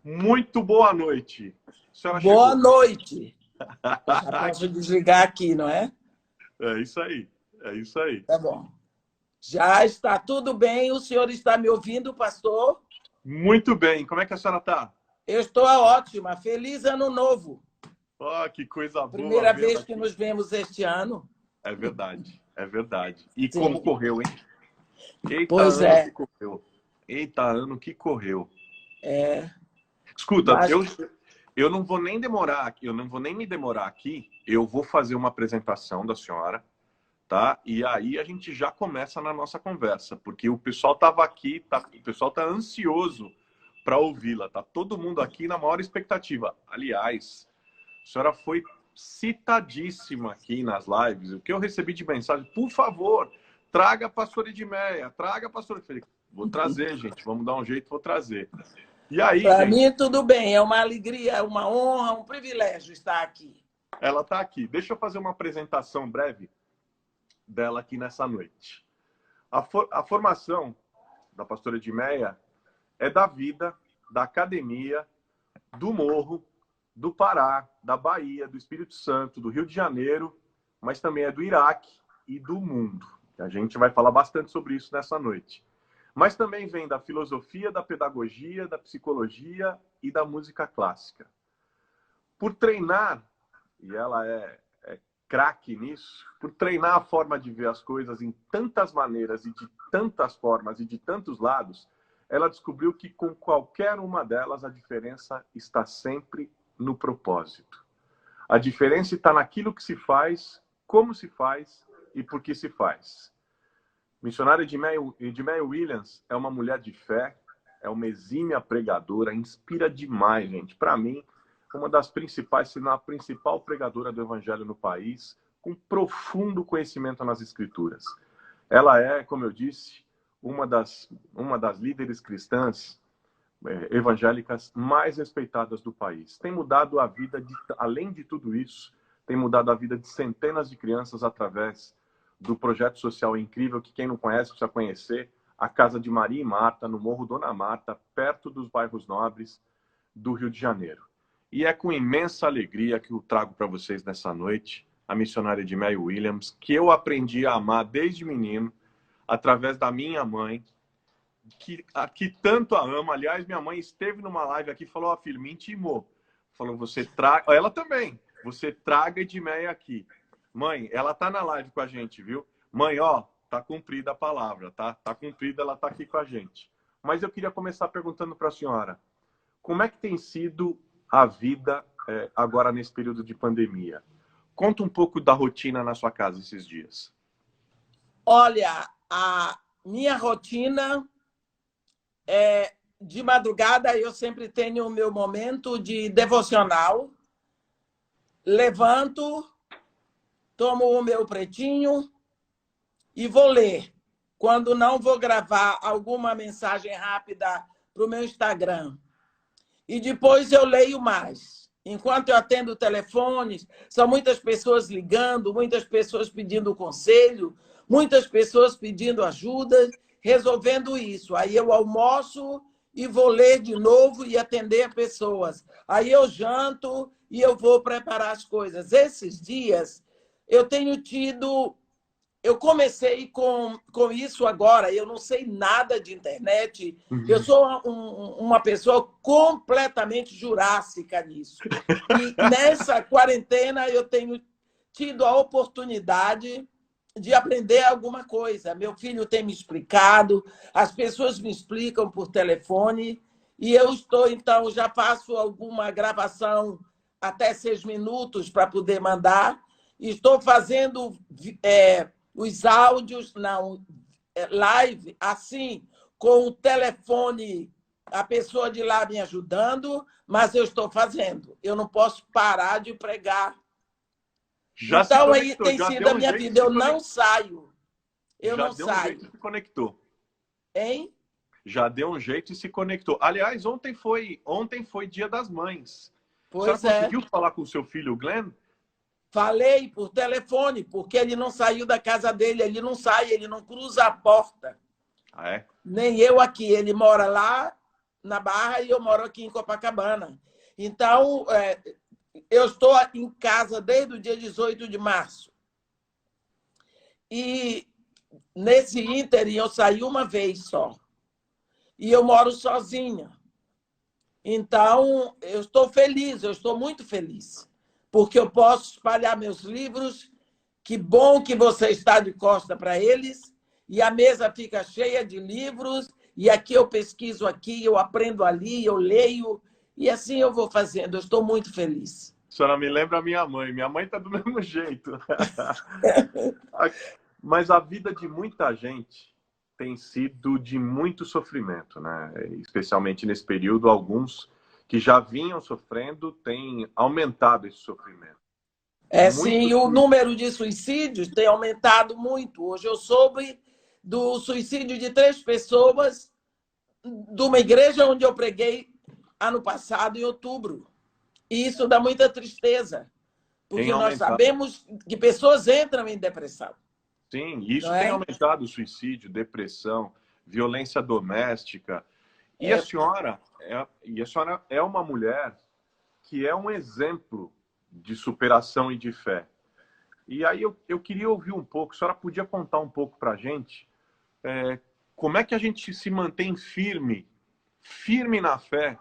Muito boa noite. A senhora Boa chegou. noite. Já posso desligar aqui, não é? É isso aí. É isso aí. Tá bom. Já está tudo bem. O senhor está me ouvindo, pastor? Muito bem. Como é que a senhora está? Eu estou ótima. Feliz Ano Novo. Oh, que coisa boa Primeira vê-la vez que aqui. nos vemos este ano. É verdade. É verdade. E como Sim. correu, hein? Eita Pois ano que é. correu. Eita ano que correu. É. Escuta, Mas eu não vou nem demorar aqui, eu não vou nem me demorar aqui. Eu vou fazer uma apresentação da senhora, tá? E aí a gente já começa na nossa conversa, porque o pessoal estava aqui, o pessoal está ansioso para ouvi-la, tá? Todo mundo aqui na maior expectativa. Aliás, a senhora foi citadíssima aqui nas lives. O que eu recebi de mensagem, por favor, traga a pastora Edmeia, traga a pastora. Eu falei, vou trazer, gente, vamos dar um jeito, vou trazer. E aí, para gente, mim tudo bem. É uma alegria, uma honra, um privilégio estar aqui. ela está aqui. Deixa eu fazer uma apresentação breve dela aqui nessa noite. A formação da pastora Edmeia é da vida, da academia, do morro, do Pará, da Bahia, do Espírito Santo, do Rio de Janeiro, mas também é do Iraque e do mundo. A gente vai falar bastante sobre isso nessa noite. Mas também vem da filosofia, da pedagogia, da psicologia e da música clássica. Por treinar, e ela é craque nisso, por treinar a forma de ver as coisas em tantas maneiras e de tantas formas e de tantos lados, ela descobriu que com qualquer uma delas a diferença está sempre no propósito. A diferença está naquilo que se faz, como se faz e por que se faz. Missionária Edmeia Williams é uma mulher de fé, é uma exímia pregadora, inspira demais, gente. Para mim, uma das principais, se não a principal pregadora do evangelho no país, com profundo conhecimento nas escrituras. Ela é, como eu disse, uma das líderes cristãs evangélicas mais respeitadas do país. Tem mudado a vida, além de tudo isso, tem mudado a vida de centenas de crianças através do projeto social incrível que quem não conhece precisa conhecer, a Casa de Maria e Marta, no Morro Dona Marta, perto dos bairros nobres do Rio de Janeiro. E é com imensa alegria que eu trago para vocês nessa noite a missionária Edmeia Williams, que eu aprendi a amar desde menino, através da minha mãe, que tanto a ama. Aliás, minha mãe esteve numa live aqui e falou, ó, filho, me intimou. Falou, você traga... Ela também. Você traga Edmeia aqui. Mãe, ela tá na live com a gente, viu? Mãe, ó, tá cumprida a palavra, tá? Tá cumprida, ela tá aqui com a gente. Mas eu queria começar perguntando para a senhora, como é que tem sido a vida agora nesse período de pandemia? Conta um pouco da rotina na sua casa esses dias. Olha, a minha rotina é de madrugada, eu sempre tenho o meu momento de devocional. Levanto, tomo o meu pretinho e vou ler. Quando não, vou gravar alguma mensagem rápida para o meu Instagram. E depois eu leio mais. Enquanto eu atendo telefones, são muitas pessoas ligando, muitas pessoas pedindo conselho, muitas pessoas pedindo ajuda, resolvendo isso. Aí eu almoço e vou ler de novo e atender pessoas. Aí eu janto e eu vou preparar as coisas. Esses dias eu tenho tido... Eu comecei com isso agora, eu não sei nada de internet, eu sou uma pessoa completamente jurássica nisso. E nessa quarentena eu tenho tido a oportunidade de aprender alguma coisa. Meu filho tem me explicado, as pessoas me explicam por telefone, e eu estou, então, já faço alguma gravação até 6 minutos para poder mandar, estou fazendo... os áudios live, assim, com o telefone, a pessoa de lá me ajudando, mas eu estou fazendo. Eu não posso parar de pregar. Então, aí tem sido a minha vida. Eu não saio. Eu não saio. Já deu um jeito e se conectou. Hein? Já deu um jeito e se conectou. Aliás, ontem foi Dia das Mães. Pois você conseguiu falar com o seu filho, Glenn? Falei por telefone, porque ele não saiu da casa dele, ele não sai, ele não cruza a porta. Ah, é? Nem eu aqui. Ele mora lá na Barra e eu moro aqui em Copacabana. Então, eu estou em casa desde o dia 18 de março. E nesse ínterim eu saí uma vez só. E eu moro sozinha. Então, eu estou feliz, eu estou muito feliz, porque eu posso espalhar meus livros. Que bom que você está de costa para eles, e a mesa fica cheia de livros, e aqui eu pesquiso aqui, eu aprendo ali, eu leio, e assim eu vou fazendo. Eu estou muito feliz. A senhora me lembra a minha mãe. Minha mãe está do mesmo jeito. Mas a vida de muita gente tem sido de muito sofrimento, né? Especialmente nesse período, alguns que já vinham sofrendo têm aumentado esse sofrimento. Sim, o número de suicídios tem aumentado muito. Hoje eu soube do suicídio de 3 pessoas de uma igreja onde eu preguei ano passado, em outubro. E isso dá muita tristeza, porque nós sabemos que pessoas entram em depressão. Sim, isso tem aumentado o suicídio, depressão, violência doméstica. E a senhora é uma mulher que é um exemplo de superação e de fé. E aí eu queria ouvir um pouco, a senhora podia contar um pouco para a gente como é que a gente se mantém firme na fé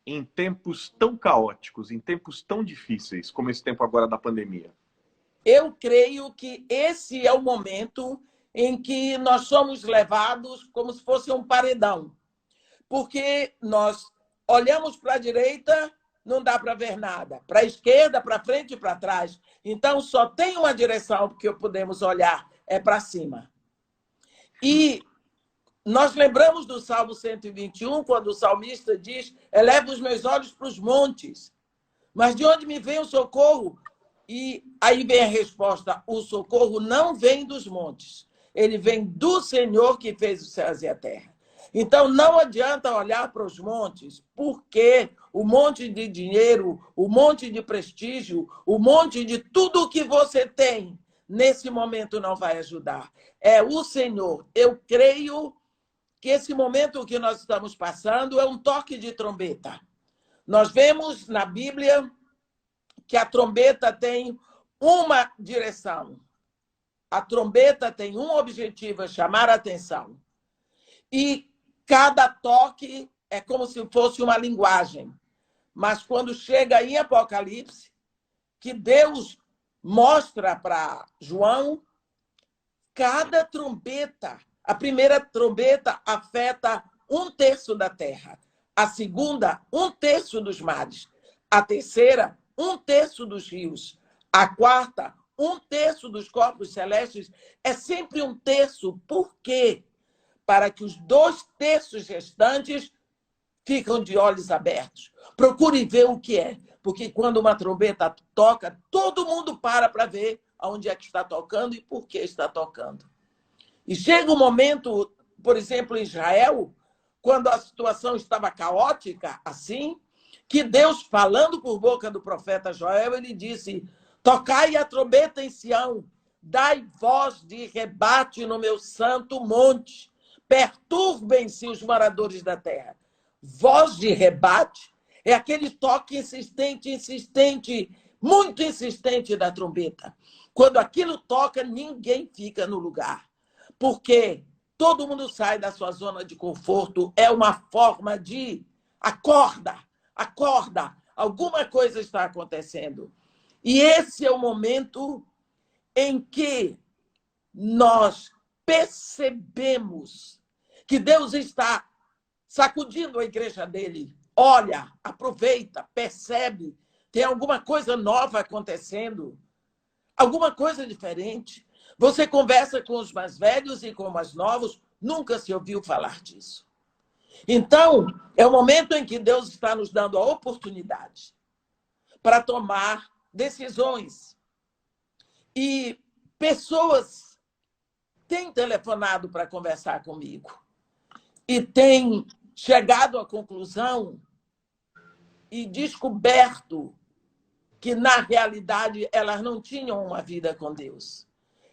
em tempos tão caóticos, em tempos tão difíceis, como esse tempo agora da pandemia? Eu creio que esse é o momento em que nós somos levados como se fosse um paredão. Porque nós olhamos para a direita, não dá para ver nada. Para a esquerda, para frente e para trás. Então, só tem uma direção que podemos olhar, é para cima. E nós lembramos do Salmo 121, quando o salmista diz: eleva os meus olhos para os montes. Mas de onde me vem o socorro? E aí vem a resposta: o socorro não vem dos montes. Ele vem do Senhor que fez os céus e a terra. Então, não adianta olhar para os montes, porque o monte de dinheiro, o monte de prestígio, o monte de tudo que você tem, nesse momento não vai ajudar. É o Senhor. Eu creio que esse momento que nós estamos passando é um toque de trombeta. Nós vemos na Bíblia que a trombeta tem uma direção. A trombeta tem um objetivo, é chamar a atenção. E cada toque é como se fosse uma linguagem. Mas quando chega em Apocalipse, que Deus mostra para João, cada trombeta, a primeira trombeta afeta 1/3 da terra, a segunda, 1/3 dos mares, a terceira, 1/3 dos rios, a quarta, 1/3 dos corpos celestes. É sempre 1/3. Por quê? Para que os 2/3 restantes ficam de olhos abertos. Procure ver o que é, porque quando uma trombeta toca, todo mundo para ver aonde é que está tocando e por que está tocando. E chega um momento, por exemplo, em Israel, quando a situação estava caótica, assim, que Deus, falando por boca do profeta Joel, ele disse: tocai a trombeta em Sião, dai voz de rebate no meu santo monte, perturbem-se os moradores da terra. Voz de rebate é aquele toque insistente, muito insistente da trombeta. Quando aquilo toca, ninguém fica no lugar, porque todo mundo sai da sua zona de conforto. É uma forma de acorda, alguma coisa está acontecendo. E esse é o momento em que nós percebemos que Deus está sacudindo a igreja dele. Olha, aproveita, percebe, tem alguma coisa nova acontecendo, alguma coisa diferente. Você conversa com os mais velhos e com os mais novos, nunca se ouviu falar disso. Então, é o momento em que Deus está nos dando a oportunidade para tomar decisões. E pessoas têm telefonado para conversar comigo e têm chegado à conclusão e descoberto que, na realidade, elas não tinham uma vida com Deus.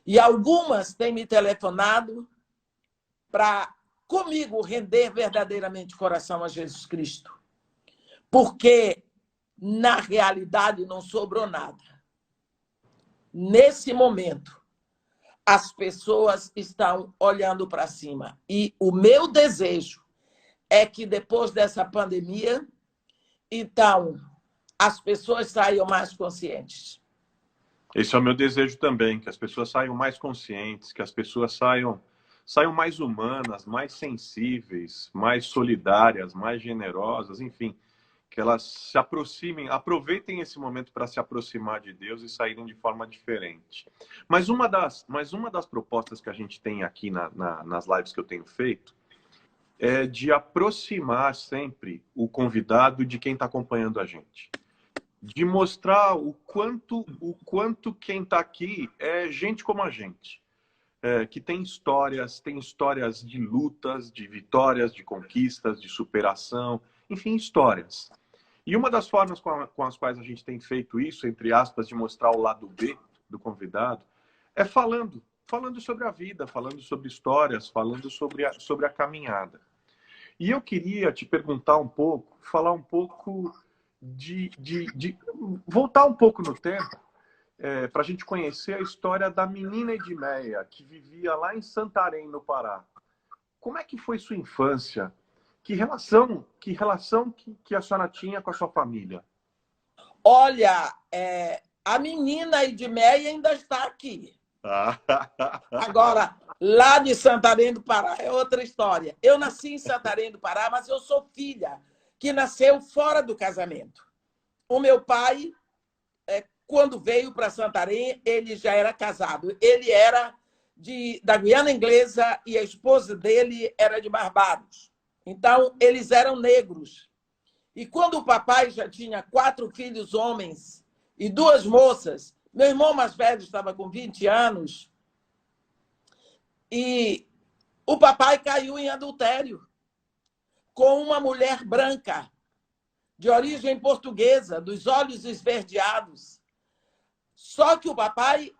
E algumas têm me telefonado para comigo render verdadeiramente coração a Jesus Cristo. Porque, na realidade, não sobrou nada. Nesse momento, as pessoas estão olhando para cima. E o meu desejo é que, depois dessa pandemia, então, as pessoas saiam mais conscientes. Esse é o meu desejo também, que as pessoas saiam mais conscientes, que as pessoas saiam mais humanas, mais sensíveis, mais solidárias, mais generosas, enfim, que elas se aproximem, aproveitem esse momento para se aproximar de Deus e saírem de forma diferente. Mas uma das propostas que a gente tem aqui nas lives que eu tenho feito é de aproximar sempre o convidado de quem está acompanhando a gente. De mostrar o quanto quem está aqui é gente como a gente. Que tem histórias de lutas, de vitórias, de conquistas, de superação, enfim, histórias. E uma das formas com as quais a gente tem feito isso, entre aspas, de mostrar o lado B do convidado, é falando sobre a vida, falando sobre histórias, falando sobre a caminhada. E eu queria te perguntar um pouco, falar um pouco voltar um pouco no tempo, para a gente conhecer a história da menina Edmeia, que vivia lá em Santarém, no Pará. Como é que foi sua infância? Que relação que a senhora tinha com a sua família? Olha, a menina Edmeia ainda está aqui. Agora, lá de Santarém do Pará é outra história. Eu nasci em Santarém do Pará, mas eu sou filha que nasceu fora do casamento. O meu pai, quando veio para Santarém, ele já era casado. Ele era da Guiana Inglesa e a esposa dele era de Barbados. Então, eles eram negros. E quando o papai já tinha 4 filhos homens e 2 moças, meu irmão mais velho estava com 20 anos, e o papai caiu em adultério com uma mulher branca, de origem portuguesa, dos olhos esverdeados. Só que o papai,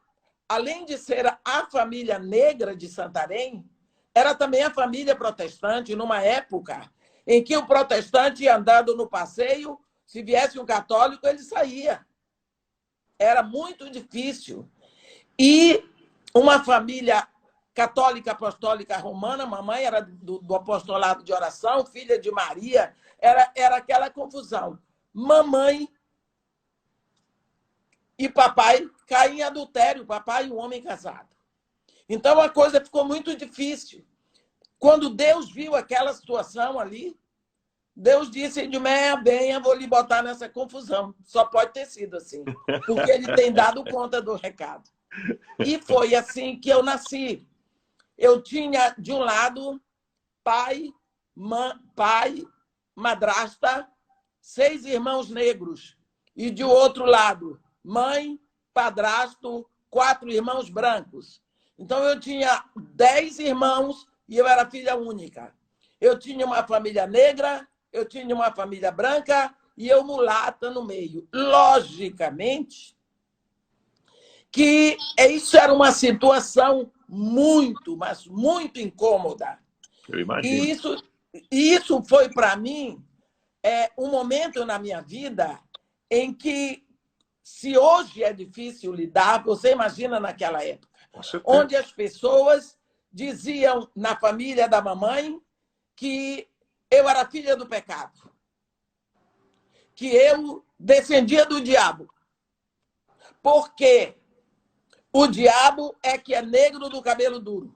além de ser a família negra de Santarém, era também a família protestante, numa época em que o protestante ia andando no passeio, se viesse um católico, ele saía. Era muito difícil. E uma família católica apostólica romana, mamãe era do apostolado de oração, filha de Maria, era aquela confusão. Mamãe e papai caem em adultério, papai e um homem casado. Então a coisa ficou muito difícil. Quando Deus viu aquela situação ali, Deus disse: Edmeia, benha, vou lhe botar nessa confusão. Só pode ter sido assim, porque ele tem dado conta do recado. E foi assim que eu nasci. Eu tinha, de um lado, pai, madrasta, 6 irmãos negros. E, de outro lado, mãe, padrasto, 4 irmãos brancos. Então, eu tinha 10 irmãos e eu era filha única. Eu tinha uma família negra, eu tinha uma família branca e eu mulata no meio. Logicamente que isso era uma situação muito, mas muito incômoda. Eu imagino. E isso foi, para mim, um momento na minha vida em que, se hoje é difícil lidar, você imagina naquela época, onde as pessoas diziam na família da mamãe que eu era filha do pecado, que eu descendia do diabo, porque o diabo é que é negro do cabelo duro.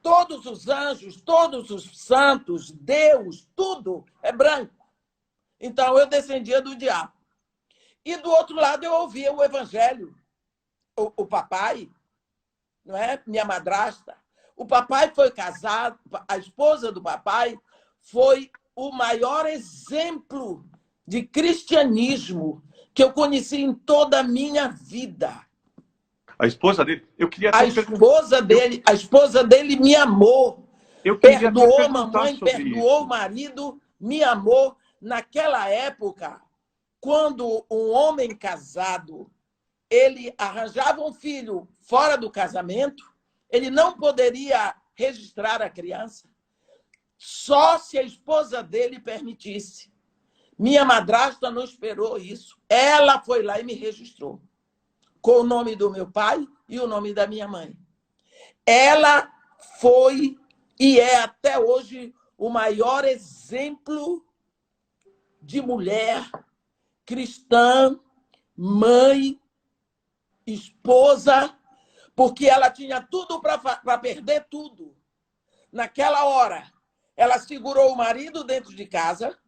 Todos os anjos, todos os santos, Deus, tudo é branco. Então, eu descendia do diabo. E, do outro lado, eu ouvia o evangelho. O papai, não é? Minha madrasta. O papai foi casado, a esposa do papai foi o maior exemplo de cristianismo que eu conheci em toda a minha vida. A esposa dele, a esposa dele me amou. Perdoou mamãe, perdoou o marido, me amou. Naquela época, quando um homem casado, ele arranjava um filho fora do casamento, ele não poderia registrar a criança? Só se a esposa dele permitisse. Minha madrasta não esperou isso. Ela foi lá e me registrou, com o nome do meu pai e o nome da minha mãe. Ela foi e é até hoje o maior exemplo de mulher cristã, mãe, esposa, porque ela tinha tudo para perder tudo. Naquela hora, ela segurou o marido dentro de casa,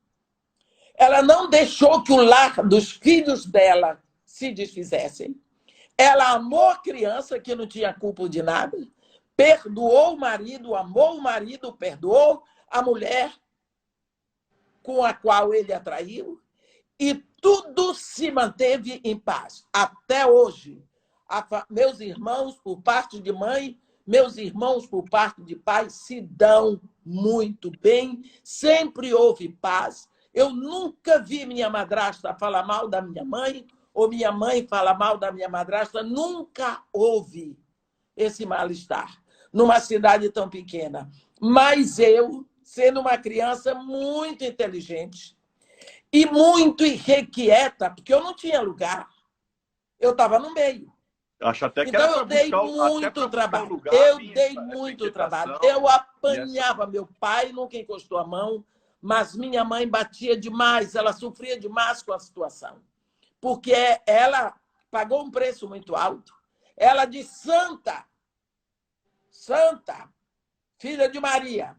ela não deixou que o lar dos filhos dela se desfizessem, ela amou a criança, que não tinha culpa de nada, perdoou o marido, amou o marido, perdoou a mulher com a qual ele atraiu, e tudo se manteve em paz. Até hoje, meus irmãos, por parte de mãe, meus irmãos, por parte de pai, se dão muito bem, sempre houve paz. Eu nunca vi minha madrasta falar mal da minha mãe, ou minha mãe falar mal da minha madrasta, nunca houve esse mal-estar numa cidade tão pequena. Mas eu, sendo uma criança muito inteligente e muito irrequieta, porque eu não tinha lugar, eu estava no meio. Acho até que então era eu dei muito trabalho. Eu dei muito trabalho. Eu apanhava meu pai, nunca encostou a mão, mas minha mãe batia demais, ela sofria demais com a situação, porque ela pagou um preço muito alto. Ela de santa, filha de Maria,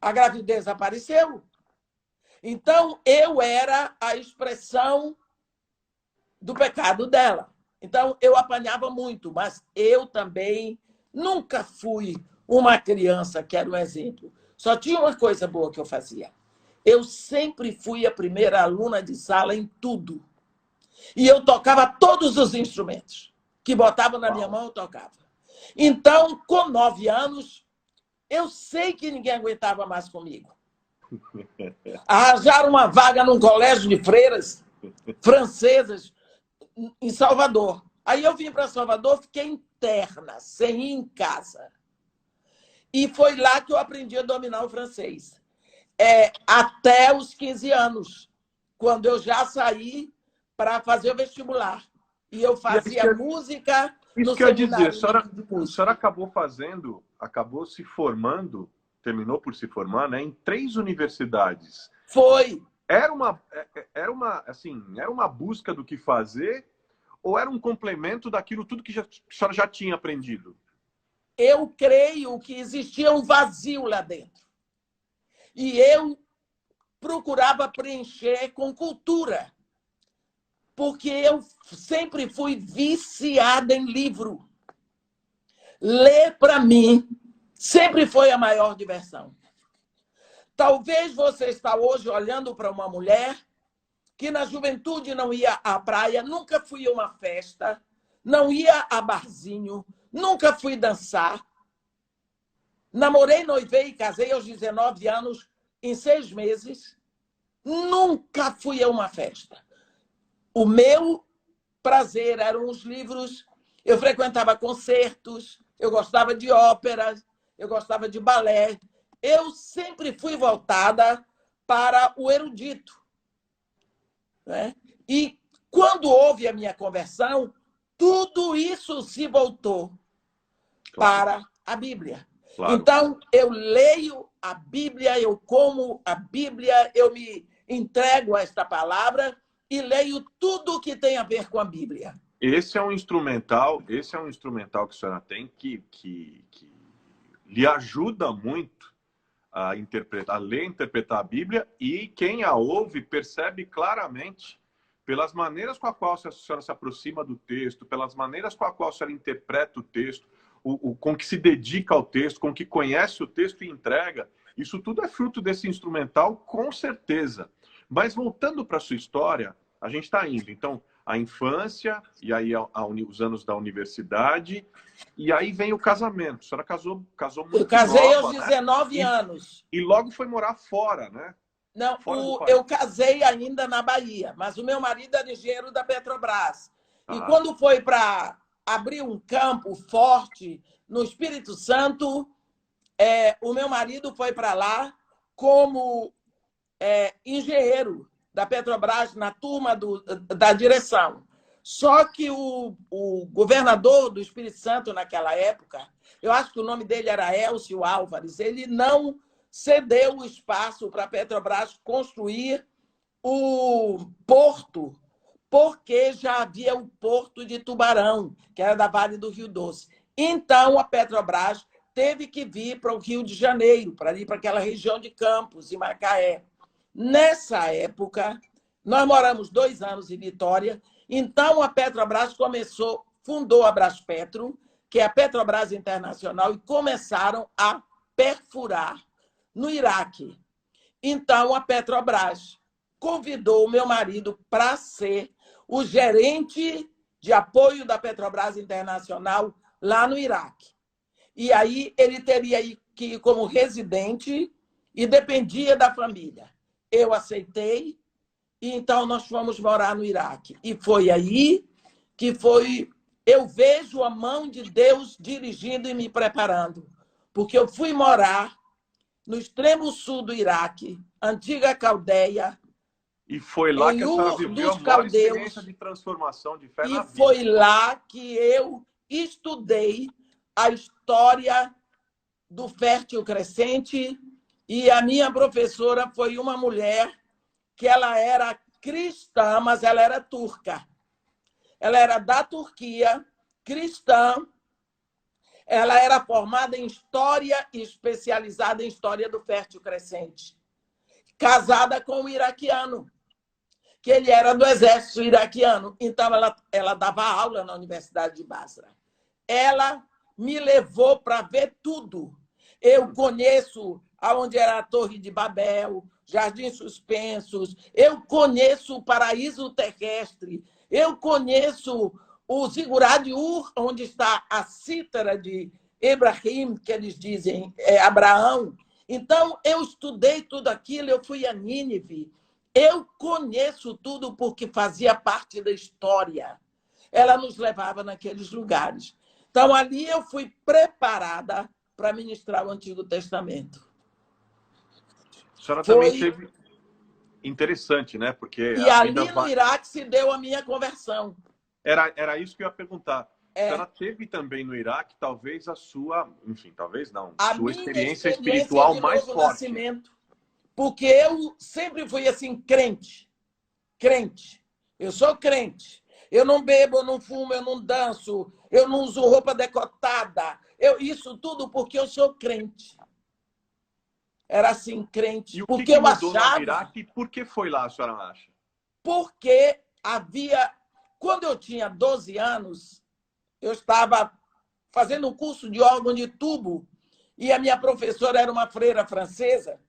a gravidez apareceu. Então, eu era a expressão do pecado dela. Então, eu apanhava muito, mas eu também nunca fui uma criança que era um exemplo. Só tinha uma coisa boa que eu fazia. Eu sempre fui a primeira aluna de sala em tudo. E eu tocava todos os instrumentos que botavam na minha mão, eu tocava. Então, com 9 anos, eu sei que ninguém aguentava mais comigo. Arranjaram uma vaga num colégio de freiras francesas em Salvador. Aí eu vim para Salvador, fiquei interna, sem ir em casa. E foi lá que eu aprendi a dominar o francês. Até os 15 anos, quando eu já saí para fazer o vestibular. E eu fazia música no Isso quer dizer, a senhora acabou se formando, terminou por se formar, né, em 3 universidades. Foi. Era uma busca do que fazer ou era um complemento daquilo tudo que a senhora já tinha aprendido? Eu creio que existia um vazio lá dentro. E eu procurava preencher com cultura, porque eu sempre fui viciada em livro. Ler, para mim, sempre foi a maior diversão. Talvez você está hoje olhando para uma mulher que na juventude não ia à praia, nunca fui a uma festa, não ia a barzinho, nunca fui dançar. Namorei, noivei e casei aos 19 anos, em 6 meses. Nunca fui a uma festa. O meu prazer eram os livros. Eu frequentava concertos, eu gostava de óperas, eu gostava de balé. Eu sempre fui voltada para o erudito. Né? E quando houve a minha conversão, tudo isso se voltou para a Bíblia. Claro. Então, eu leio a Bíblia, eu como a Bíblia, eu me entrego a esta palavra e leio tudo que tem a ver com a Bíblia. Esse é um instrumental que a senhora tem que lhe ajuda muito a ler e interpretar a Bíblia, e quem a ouve percebe claramente pelas maneiras com a qual a senhora se aproxima do texto, pelas maneiras com a qual a senhora interpreta o texto, com que se dedica ao texto, com que conhece o texto e entrega. Isso tudo é fruto desse instrumental, com certeza. Mas voltando para a sua história, a gente está indo. Então, a infância, e aí os anos da universidade, e aí vem o casamento. A senhora casou muito Eu casei nova, aos 19 anos. E logo foi morar fora, né? Não, eu casei ainda na Bahia, mas o meu marido era engenheiro da Petrobras. E quando foi para abrir um campo forte no Espírito Santo. O meu marido foi para lá como engenheiro da Petrobras na turma da direção. Só que o governador do Espírito Santo, naquela época, eu acho que o nome dele era Elcio Álvares, ele não cedeu o espaço para a Petrobras construir o porto, porque já havia o porto de Tubarão, que era da Vale do Rio Doce. Então, a Petrobras teve que vir para o Rio de Janeiro, para ir para aquela região de Campos e Macaé. Nessa época, nós moramos 2 anos em Vitória, então a Petrobras fundou a Braspetro, que é a Petrobras Internacional, e começaram a perfurar no Iraque. Então, a Petrobras convidou o meu marido para ser o gerente de apoio da Petrobras Internacional lá no Iraque. E aí ele teria que ir como residente e dependia da família. Eu aceitei, e então nós fomos morar no Iraque. E foi aí que eu vejo a mão de Deus dirigindo e me preparando, porque eu fui morar no extremo sul do Iraque, antiga Caldeia. E foi lá que a senhora viveu a maior experiência de transformação de fé na vida. E foi lá que eu estudei a história do Fértil Crescente, e a minha professora foi uma mulher que ela era cristã, mas ela era turca. Ela era da Turquia, cristã. Ela era formada em história e especializada em história do Fértil Crescente. Casada com um iraquiano, que ele era do exército iraquiano. Então, ela dava aula na Universidade de Basra. Ela me levou para ver tudo. Eu conheço aonde era a Torre de Babel, Jardins Suspensos, eu conheço o Paraíso Terrestre, eu conheço o Zigurá de Ur, onde está a cítara de Ibrahim, que eles dizem Abraão. Então, eu estudei tudo aquilo, eu fui a Nínive. Eu conheço tudo porque fazia parte da história. Ela nos levava naqueles lugares. Então, ali eu fui preparada para ministrar o Antigo Testamento. A senhora também teve... Interessante, né? Porque e ali no Iraque se deu a minha conversão. Era isso que eu ia perguntar. A senhora teve também no Iraque, talvez a sua... Enfim, talvez não. Sua experiência espiritual mais forte. Nascimento, porque eu sempre fui assim, crente. Crente. Eu sou crente. Eu não bebo, eu não fumo, eu não danço, eu não uso roupa decotada. Isso tudo porque eu sou crente. Era assim, crente. E o porque que mudou no Iraque? Por que foi lá, a senhora acha? Porque havia... Quando eu tinha 12 anos, eu estava fazendo um curso de órgão de tubo e a minha professora era uma freira francesa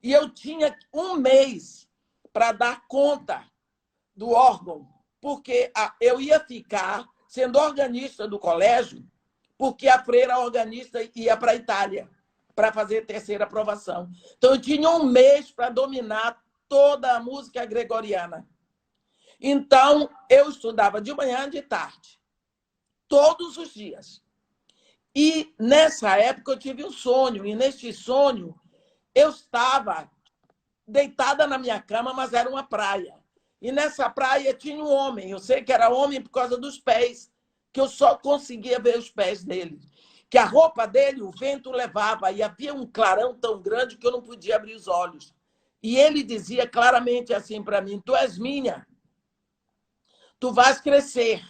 e eu tinha 1 mês para dar conta do órgão, porque eu ia ficar sendo organista do colégio, porque a freira organista ia para a Itália para fazer 3ª aprovação. Então, eu tinha 1 mês para dominar toda a música gregoriana. Então, eu estudava de manhã e de tarde, todos os dias. E, nessa época, eu tive um sonho, e neste sonho, eu estava deitada na minha cama, mas era uma praia. E nessa praia tinha um homem, eu sei que era homem por causa dos pés, que eu só conseguia ver os pés dele. Que a roupa dele, o vento levava, e havia um clarão tão grande que eu não podia abrir os olhos. E ele dizia claramente assim para mim: tu és minha, tu vais crescer.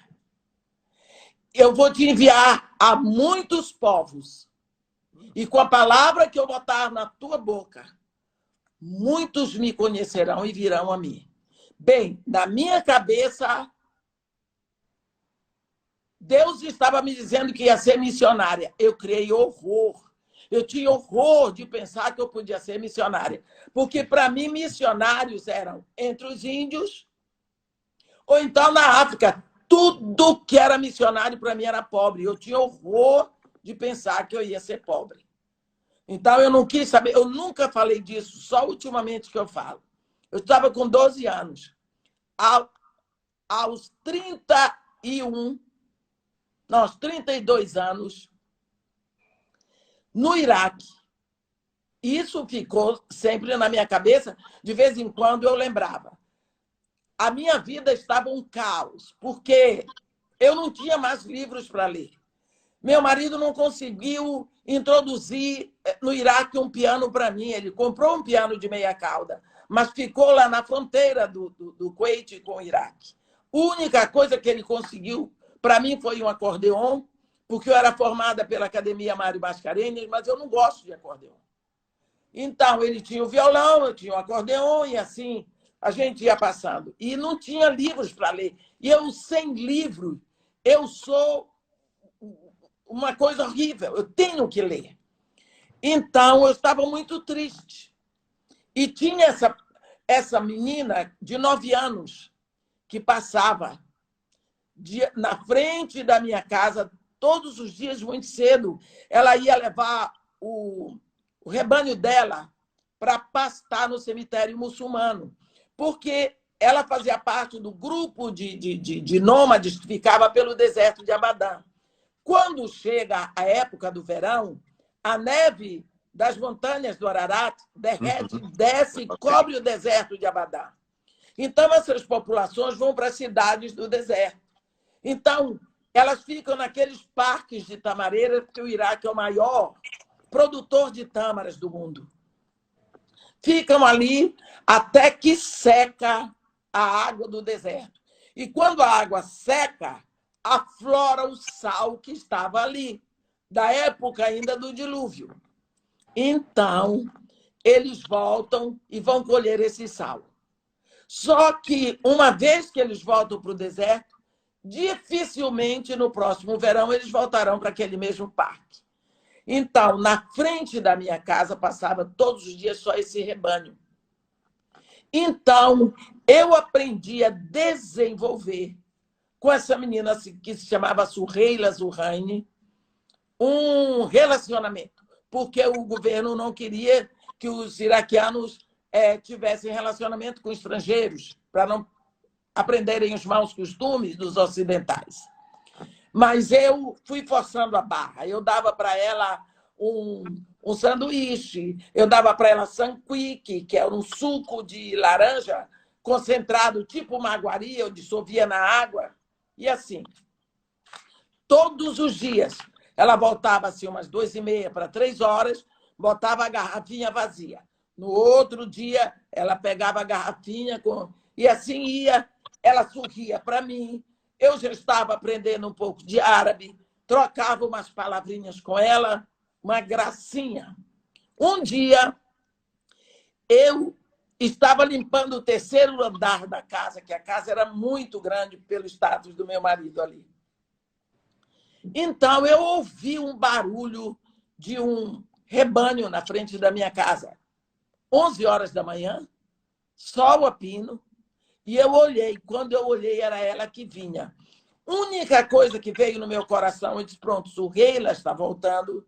Eu vou te enviar a muitos povos. E com a palavra que eu botar na tua boca, muitos me conhecerão e virão a mim. Bem, na minha cabeça, Deus estava me dizendo que ia ser missionária. Eu criei horror. Eu tinha horror de pensar que eu podia ser missionária. Porque, para mim, missionários eram entre os índios ou então na África. Tudo que era missionário, para mim, era pobre. Eu tinha horror de pensar que eu ia ser pobre. Então, eu não quis saber. Eu nunca falei disso, só ultimamente que eu falo. Eu estava com 12 anos. Aos 32 anos, no Iraque. Isso ficou sempre na minha cabeça, de vez em quando eu lembrava. A minha vida estava um caos, porque eu não tinha mais livros para ler. Meu marido não conseguiu introduzir no Iraque um piano para mim. Ele comprou um piano de meia cauda, mas ficou lá na fronteira do Kuwait com o Iraque. A única coisa que ele conseguiu para mim foi um acordeon, porque eu era formada pela Academia Mário Mascarenhas, mas eu não gosto de acordeon. Então, ele tinha o violão, eu tinha o acordeon, e assim a gente ia passando. E não tinha livros para ler. E eu, sem livro, eu sou uma coisa horrível, eu tenho que ler. Então, eu estava muito triste. E tinha essa menina de 9 anos que passava na frente da minha casa todos os dias, muito cedo. Ela ia levar o rebanho dela para pastar no cemitério muçulmano, porque ela fazia parte do grupo de nômades que ficava pelo deserto de Abadã. Quando chega a época do verão, a neve das montanhas do Ararat derrete, desce e cobre o deserto de Abadã. Então, essas populações vão para as cidades do deserto. Então, elas ficam naqueles parques de tamareira, porque o Iraque é o maior produtor de tâmaras do mundo. Ficam ali até que seca a água do deserto. E quando a água seca, aflora o sal que estava ali, da época ainda do dilúvio. Então, eles voltam e vão colher esse sal. Só que, uma vez que eles voltam para o deserto, dificilmente no próximo verão eles voltarão para aquele mesmo parque. Então, na frente da minha casa passava todos os dias só esse rebanho. Então, eu aprendi a desenvolver com essa menina que se chamava Suheila Zurraini um relacionamento, porque o governo não queria que os iraquianos tivessem relacionamento com estrangeiros, para não aprenderem os maus costumes dos ocidentais. Mas eu fui forçando a barra. Eu dava para ela um sanduíche, eu dava para ela sanquique, que era um suco de laranja concentrado, tipo maguari, eu dissolvia na água. E assim, todos os dias, ela voltava assim, umas 2h30 para 3 horas, botava a garrafinha vazia. No outro dia, ela pegava a garrafinha e assim ia. Ela sorria para mim. Eu já estava aprendendo um pouco de árabe, trocava umas palavrinhas com ela, uma gracinha. Um dia, eu estava limpando o 3º andar da casa, que a casa era muito grande pelo status do meu marido ali. Então, eu ouvi um barulho de um rebanho na frente da minha casa. 11 horas da manhã, sol a pino, e eu olhei. Quando eu olhei, era ela que vinha. Única coisa que veio no meu coração, eu disse, pronto, Suheila está voltando,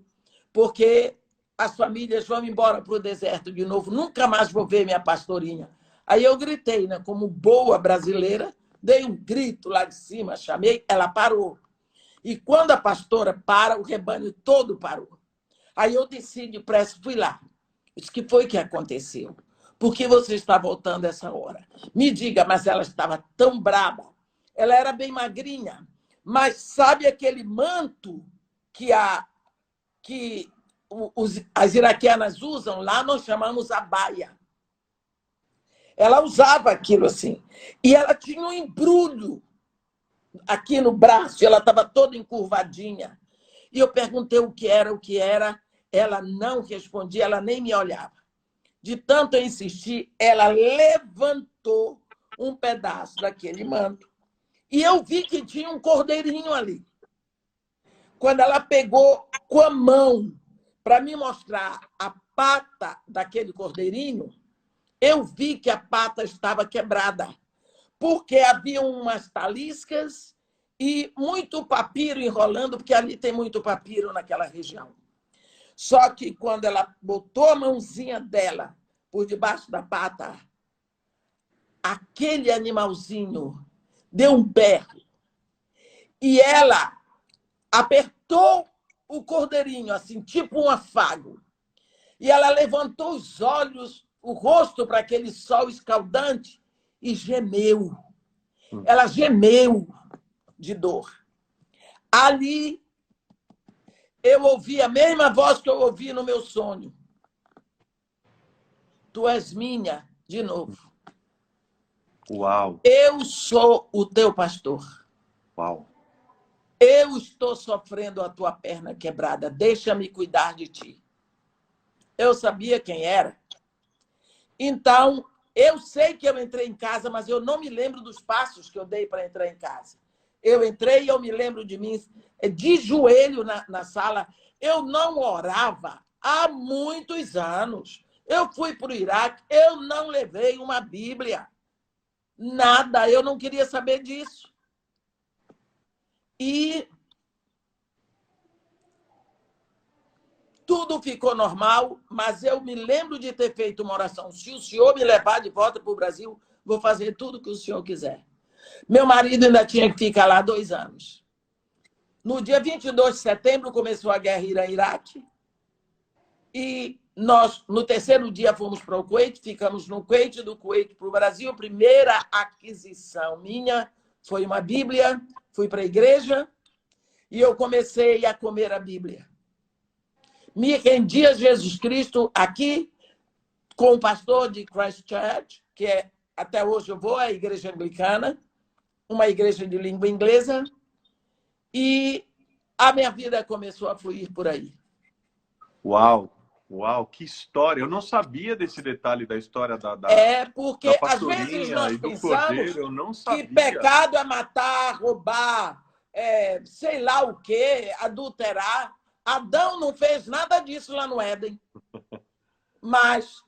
porque as famílias vão embora para o deserto de novo, nunca mais vou ver minha pastorinha. Aí eu gritei, né, como boa brasileira, dei um grito lá de cima, chamei, ela parou. E quando a pastora para, o rebanho todo parou. Aí eu desci depressa, fui lá. Disse, o que foi que aconteceu? Por que você está voltando essa hora? Me diga, mas ela estava tão braba. Ela era bem magrinha, mas sabe aquele manto que as iraquianas usam? Lá nós chamamos abaia. Ela usava aquilo assim. E ela tinha um embrulho aqui no braço, ela estava toda encurvadinha. E eu perguntei o que era. Ela não respondia, ela nem me olhava. De tanto eu insistir, ela levantou um pedaço daquele manto. E eu vi que tinha um cordeirinho ali. Quando ela pegou com a mão para me mostrar a pata daquele cordeirinho, eu vi que a pata estava quebrada, porque havia umas taliscas e muito papiro enrolando, porque ali tem muito papiro naquela região. Só que quando ela botou a mãozinha dela por debaixo da pata, aquele animalzinho deu um berro. E ela apertou o cordeirinho, assim, tipo um afago. E ela levantou os olhos, o rosto para aquele sol escaldante e gemeu. Ela gemeu de dor. Ali, eu ouvi a mesma voz que eu ouvi no meu sonho. Tu és minha, de novo. Uau. Eu sou o teu pastor. Uau. Eu estou sofrendo a tua perna quebrada. Deixa-me cuidar de ti. Eu sabia quem era. Então, eu sei que eu entrei em casa, mas eu não me lembro dos passos que eu dei para entrar em casa. Eu entrei e eu me lembro de mim de joelho na sala. Eu não orava há muitos anos. Eu fui para o Iraque, eu não levei uma Bíblia. Nada, eu não queria saber disso. E tudo ficou normal, mas eu me lembro de ter feito uma oração. Se o senhor me levar de volta para o Brasil, vou fazer tudo o que o senhor quiser. Meu marido ainda tinha que ficar lá 2 anos. No dia 22 de setembro, começou a guerra Irã-Iraque. E nós, no 3º dia, fomos para o Kuwait, ficamos no Kuwait, do Kuwait para o Brasil. A primeira aquisição minha foi uma Bíblia, fui para a igreja e eu comecei a comer a Bíblia. Me rendi a Jesus Cristo aqui com o pastor de Christchurch, que até hoje eu vou à igreja anglicana, uma igreja de língua inglesa, e a minha vida começou a fluir por aí. Uau, uau, que história! Eu não sabia desse detalhe da história da porque da às vezes nós pensamos cordeiro, eu não sabia. Que pecado é matar, roubar, sei lá o quê, adulterar. Adão não fez nada disso lá no Éden, mas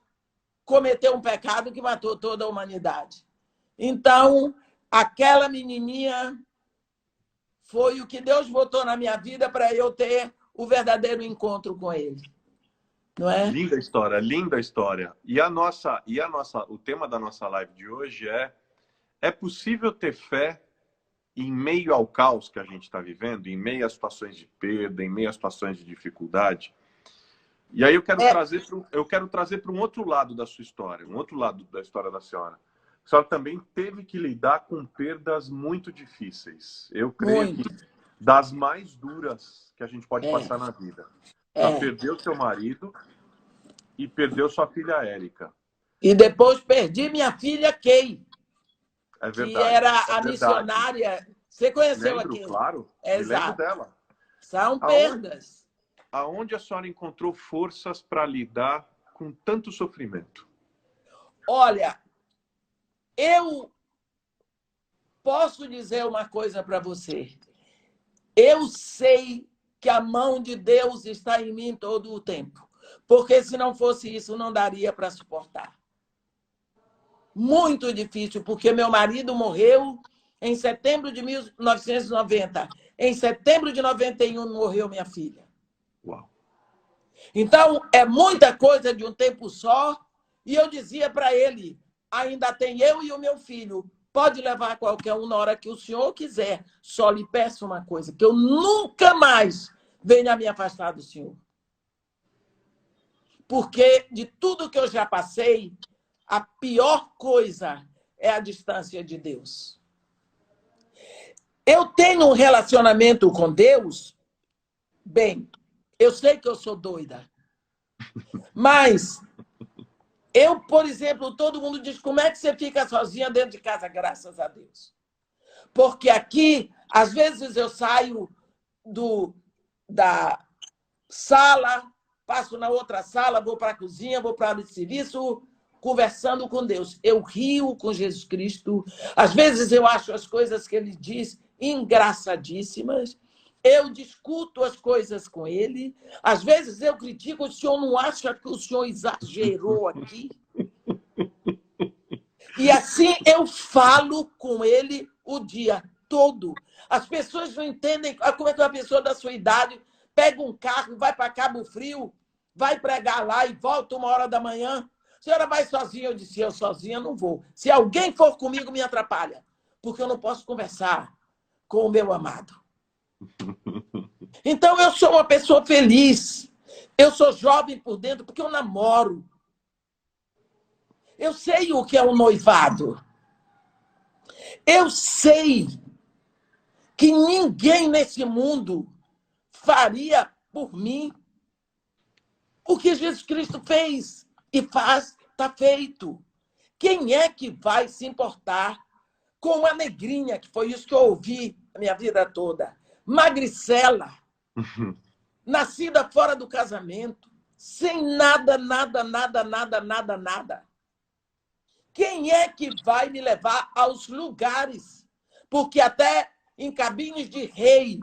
cometeu um pecado que matou toda a humanidade. Então, aquela menininha foi o que Deus botou na minha vida para eu ter o verdadeiro encontro com Ele. Não é? Linda história, linda história. O tema da nossa live de hoje é possível ter fé em meio ao caos que a gente está vivendo, em meio a situações de perda, em meio a situações de dificuldade. E aí eu quero trazer para um outro lado da sua história, um outro lado da história da senhora. A senhora também teve que lidar com perdas muito difíceis. Eu creio que das mais duras que a gente pode passar na vida. Ela perdeu seu marido e perdeu sua filha Érica. E depois perdi minha filha Kay. É verdade. Que era a missionária. Você conheceu Lembro, aquilo? claro. Exato. Me lembro dela. São perdas. Aonde a senhora encontrou forças para lidar com tanto sofrimento? Olha, eu posso dizer uma coisa para você. Eu sei que a mão de Deus está em mim todo o tempo. Porque se não fosse isso, não daria para suportar. Muito difícil, porque meu marido morreu em setembro de 1990. Em setembro de 91 morreu minha filha. Uau. Então, é muita coisa de um tempo só. E eu dizia para ele, ainda tem eu e o meu filho. Pode levar qualquer um na hora que o senhor quiser. Só lhe peço uma coisa, que eu nunca mais venha me afastar do senhor. Porque de tudo que eu já passei, a pior coisa é a distância de Deus. Eu tenho um relacionamento com Deus, bem, eu sei que eu sou doida, mas eu, por exemplo, todo mundo diz, como é que você fica sozinha dentro de casa? Graças a Deus. Porque aqui, às vezes eu saio da sala, passo na outra sala, vou para a cozinha, vou para a área de serviço, conversando com Deus. Eu rio com Jesus Cristo. Às vezes eu acho as coisas que ele diz engraçadíssimas. Eu discuto as coisas com ele. Às vezes eu critico, o senhor não acha que o senhor exagerou aqui? E assim eu falo com ele o dia todo. As pessoas não entendem como é que uma pessoa da sua idade pega um carro, vai para Cabo Frio, vai pregar lá e volta 1h da manhã. A senhora vai sozinha? Eu disse, eu sozinha não vou. Se alguém for comigo, me atrapalha, porque eu não posso conversar com o meu amado. Então, eu sou uma pessoa feliz. Eu sou jovem por dentro porque eu namoro. Eu sei o que é um noivado. Eu sei que ninguém nesse mundo faria por mim o que Jesus Cristo fez e faz, está feito. Quem é que vai se importar com uma negrinha, que foi isso que eu ouvi a minha vida toda, magricela, nascida fora do casamento, sem nada, nada, nada, nada, nada, nada? Quem é que vai me levar aos lugares? Porque até em cabines de rei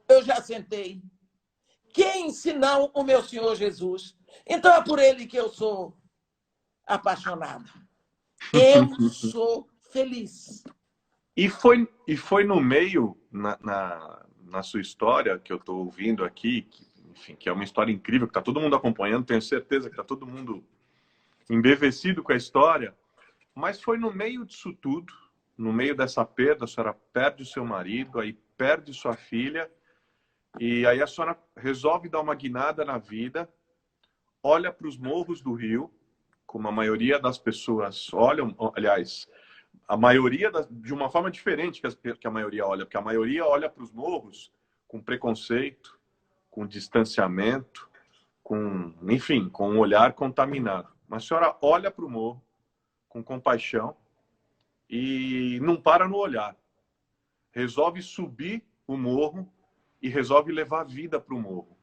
eu já sentei. Quem, senão o meu Senhor Jesus? Então é por ele que eu sou apaixonada. Eu sou feliz. E foi no meio, na sua história, que eu estou ouvindo aqui, que, enfim, que é uma história incrível, que está todo mundo acompanhando, tenho certeza que está todo mundo embevecido com a história, mas foi no meio disso tudo, no meio dessa perda, a senhora perde o seu marido, aí perde sua filha, e aí a senhora resolve dar uma guinada na vida, olha para os morros do Rio, como a maioria das pessoas olham, aliás, a maioria, de uma forma diferente que a maioria olha, porque a maioria olha para os morros com preconceito, com distanciamento, enfim, com um olhar contaminado. Mas a senhora olha para o morro com compaixão e não para no olhar. Resolve subir o morro e resolve levar a vida para o morro.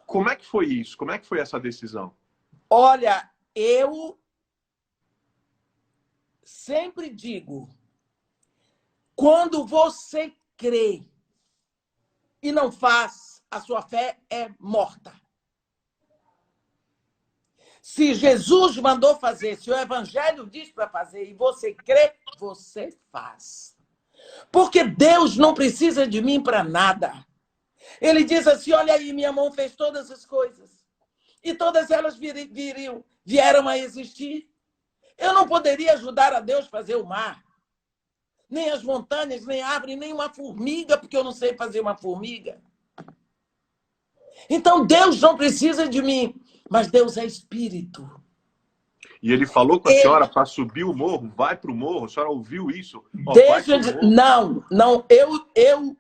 Como é que foi isso? Como é que foi essa decisão? Olha, eu sempre digo, quando você crê e não faz, a sua fé é morta. Se Jesus mandou fazer, se o Evangelho diz para fazer e você crê, você faz. Porque Deus não precisa de mim para nada. Ele diz assim, olha aí, minha mão fez todas as coisas. E todas elas vieram a existir. Eu não poderia ajudar a Deus a fazer o mar. Nem as montanhas, nem a árvore, nem uma formiga, porque eu não sei fazer uma formiga. Então, Deus não precisa de mim, mas Deus é espírito. E ele falou com a senhora para subir o morro, vai para o morro, a senhora ouviu isso? Não, eu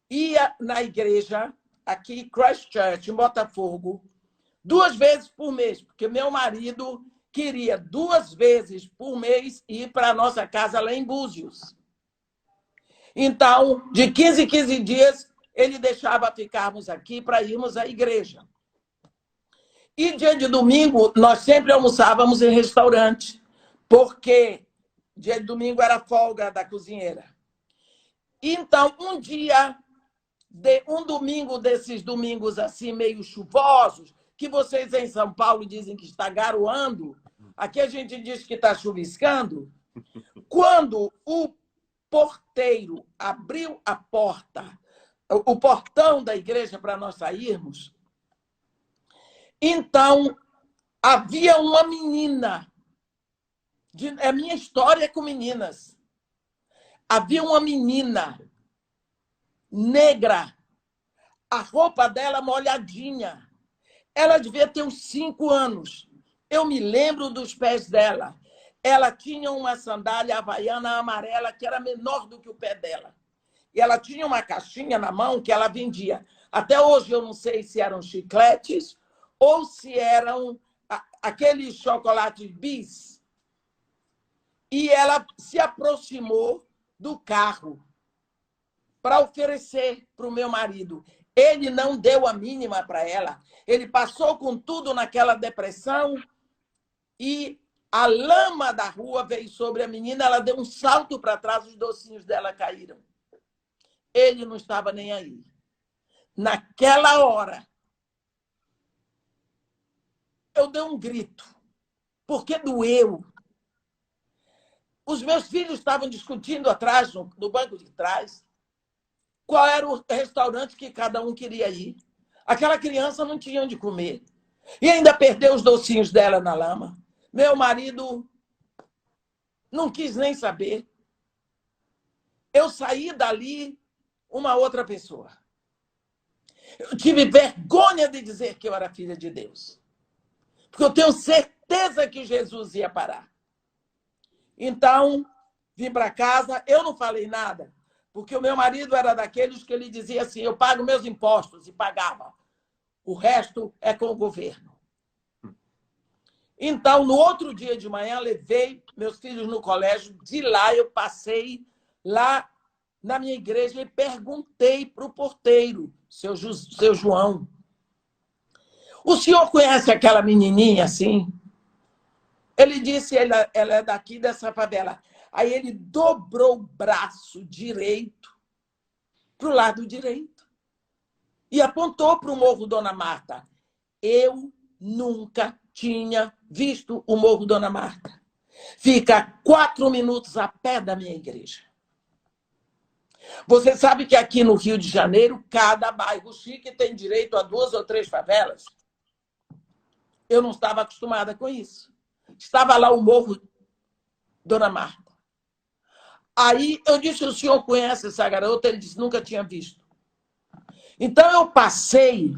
ia na igreja, aqui, Christchurch, em Botafogo, 2 vezes por mês, porque meu marido queria 2 vezes por mês ir para a nossa casa lá em Búzios. Então, de 15 em 15 dias, ele deixava ficarmos aqui para irmos à igreja. E dia de domingo, nós sempre almoçávamos em restaurante, porque dia de domingo era folga da cozinheira. Então, um domingo desses domingos assim, meio chuvosos, que vocês em São Paulo dizem que está garoando, aqui a gente diz que está chuviscando, quando o porteiro abriu a porta, o portão da igreja para nós sairmos, então havia uma menina, a minha história é com meninas, havia uma menina negra, a roupa dela molhadinha, ela devia ter uns 5 anos, eu me lembro dos pés dela, ela tinha uma sandália havaiana amarela que era menor do que o pé dela. E ela tinha uma caixinha na mão que ela vendia. Até hoje eu não sei se eram chicletes ou se eram aqueles chocolates bis. E ela se aproximou do carro para oferecer para o meu marido. Ele não deu a mínima para ela. Ele passou com tudo naquela depressão e a lama da rua veio sobre a menina, ela deu um salto para trás, os docinhos dela caíram. Ele não estava nem aí. Naquela hora, eu dei um grito, porque doeu. Os meus filhos estavam discutindo atrás, no banco de trás, qual era o restaurante que cada um queria ir. Aquela criança não tinha onde comer. E ainda perdeu os docinhos dela na lama. Meu marido não quis nem saber. Eu saí dali uma outra pessoa. Eu tive vergonha de dizer que eu era filha de Deus. Porque eu tenho certeza que Jesus ia parar. Então, vim para casa, eu não falei nada, porque o meu marido era daqueles que ele dizia assim, eu pago meus impostos, e pagava. O resto é com o governo. Então, no outro dia de manhã, levei meus filhos no colégio. De lá, eu passei lá na minha igreja e perguntei para o porteiro, seu João, o senhor conhece aquela menininha assim? Ele disse, ela é daqui dessa favela. Aí ele dobrou o braço direito para o lado direito e apontou para o Morro Dona Marta. Eu nunca tinha visto o Morro Dona Marta. Fica 4 minutos a pé da minha igreja. Você sabe que aqui no Rio de Janeiro, cada bairro chique tem direito a 2 ou 3 favelas? Eu não estava acostumada com isso. Estava lá o Morro Dona Marta. Aí eu disse, o senhor conhece essa garota? Ele disse, nunca tinha visto. Então eu passei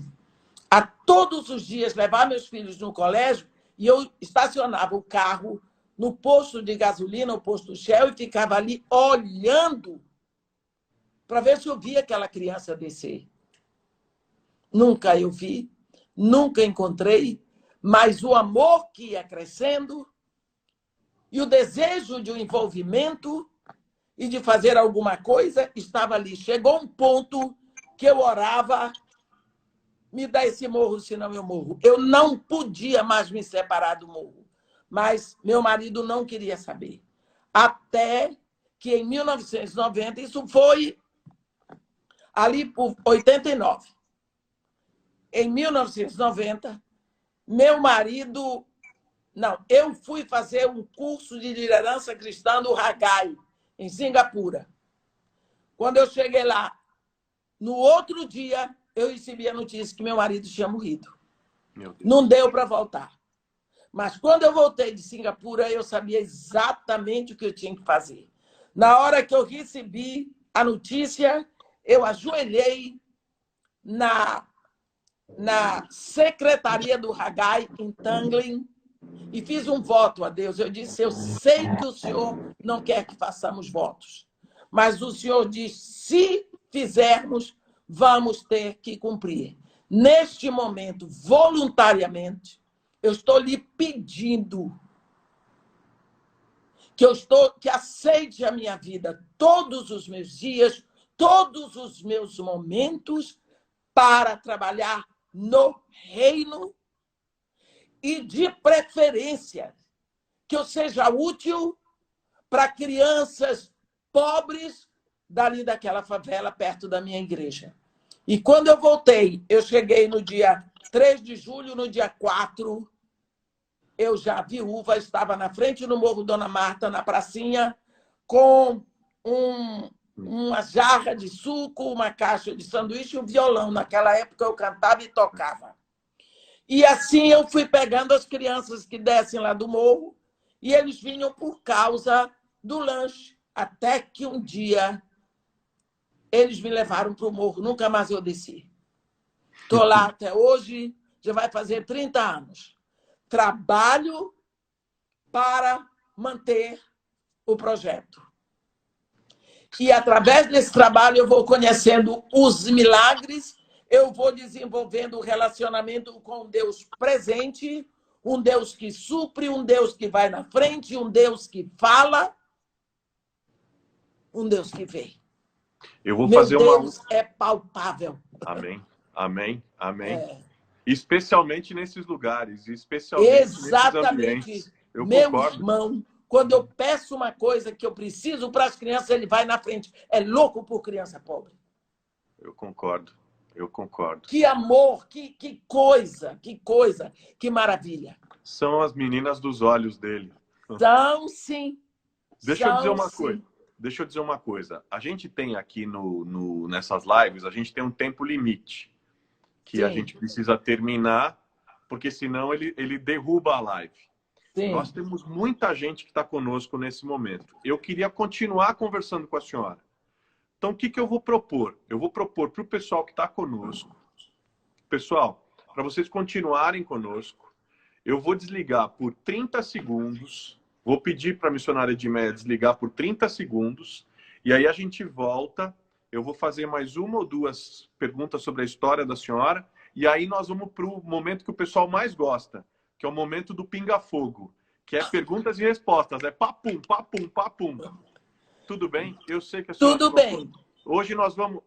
a todos os dias levar meus filhos no colégio e eu estacionava o carro no posto de gasolina, o posto Shell, e ficava ali olhando para ver se eu via aquela criança descer. Nunca eu vi, nunca encontrei, mas o amor que ia crescendo e o desejo de um envolvimento e de fazer alguma coisa estava ali. Chegou um ponto que eu orava, me dá esse morro, senão eu morro. Eu não podia mais me separar do morro, mas meu marido não queria saber. Até que em 1990, isso foi ali por 89. Em 1990, meu marido... Não, eu fui fazer um curso de liderança cristã no Hagai, em Singapura. Quando eu cheguei lá, no outro dia, eu recebi a notícia que meu marido tinha morrido. Não deu para voltar. Mas quando eu voltei de Singapura, eu sabia exatamente o que eu tinha que fazer. Na hora que eu recebi a notícia, eu ajoelhei na secretaria do Hagai, em Tanglin, e fiz um voto a Deus. Eu disse, eu sei que o senhor não quer que façamos votos, mas o senhor diz, se fizermos, vamos ter que cumprir. Neste momento, voluntariamente, eu estou lhe pedindo que aceite a minha vida, todos os meus dias, todos os meus momentos, para trabalhar no reino e, de preferência, que eu seja útil para crianças pobres dali daquela favela, perto da minha igreja. E quando eu voltei, eu cheguei no dia 3 de julho, no dia 4, eu já viúva, estava na frente do Morro Dona Marta, na pracinha, com uma jarra de suco, uma caixa de sanduíche e um violão. Naquela época eu cantava e tocava. E assim eu fui pegando as crianças que descem lá do morro e eles vinham por causa do lanche. Até que um dia eles me levaram para o morro. Nunca mais eu desci. Estou lá até hoje, já vai fazer 30 anos. Trabalho para manter o projeto. E através desse trabalho eu vou conhecendo os milagres, eu vou desenvolvendo o relacionamento com um Deus presente, um Deus que supre, um Deus que vai na frente, um Deus que fala, um Deus que vê. Eu vou fazer Meu Deus é palpável. Amém, amém, amém. É. Especialmente nesses lugares, especialmente nesses ambientes. Eu meu concordo. Irmão, quando eu peço uma coisa que eu preciso para as crianças, ele vai na frente. É louco por criança pobre. Eu concordo, eu concordo. Que amor, que coisa, que maravilha. São as meninas dos olhos dele. São, sim. Deixa eu dizer uma coisa. A gente tem aqui nessas lives, a gente tem um tempo limite que a gente precisa terminar, porque senão ele derruba a live. Sim. Nós temos muita gente que está conosco nesse momento. Eu queria continuar conversando com a senhora, Então, o que eu vou propor? Eu vou propor para o pessoal que está conosco. Pessoal, para vocês continuarem conosco, eu vou desligar por 30 segundos. Vou pedir para a missionária Edmeia desligar por 30 segundos. E aí a gente volta. Eu vou fazer mais uma ou duas perguntas sobre a história da senhora. E aí nós vamos para o momento que o pessoal mais gosta, que é o momento do pinga-fogo, que é perguntas e respostas. É papum, papum, papum. Tudo bem? Eu sei que a senhora... Tudo bem. Hoje nós vamos,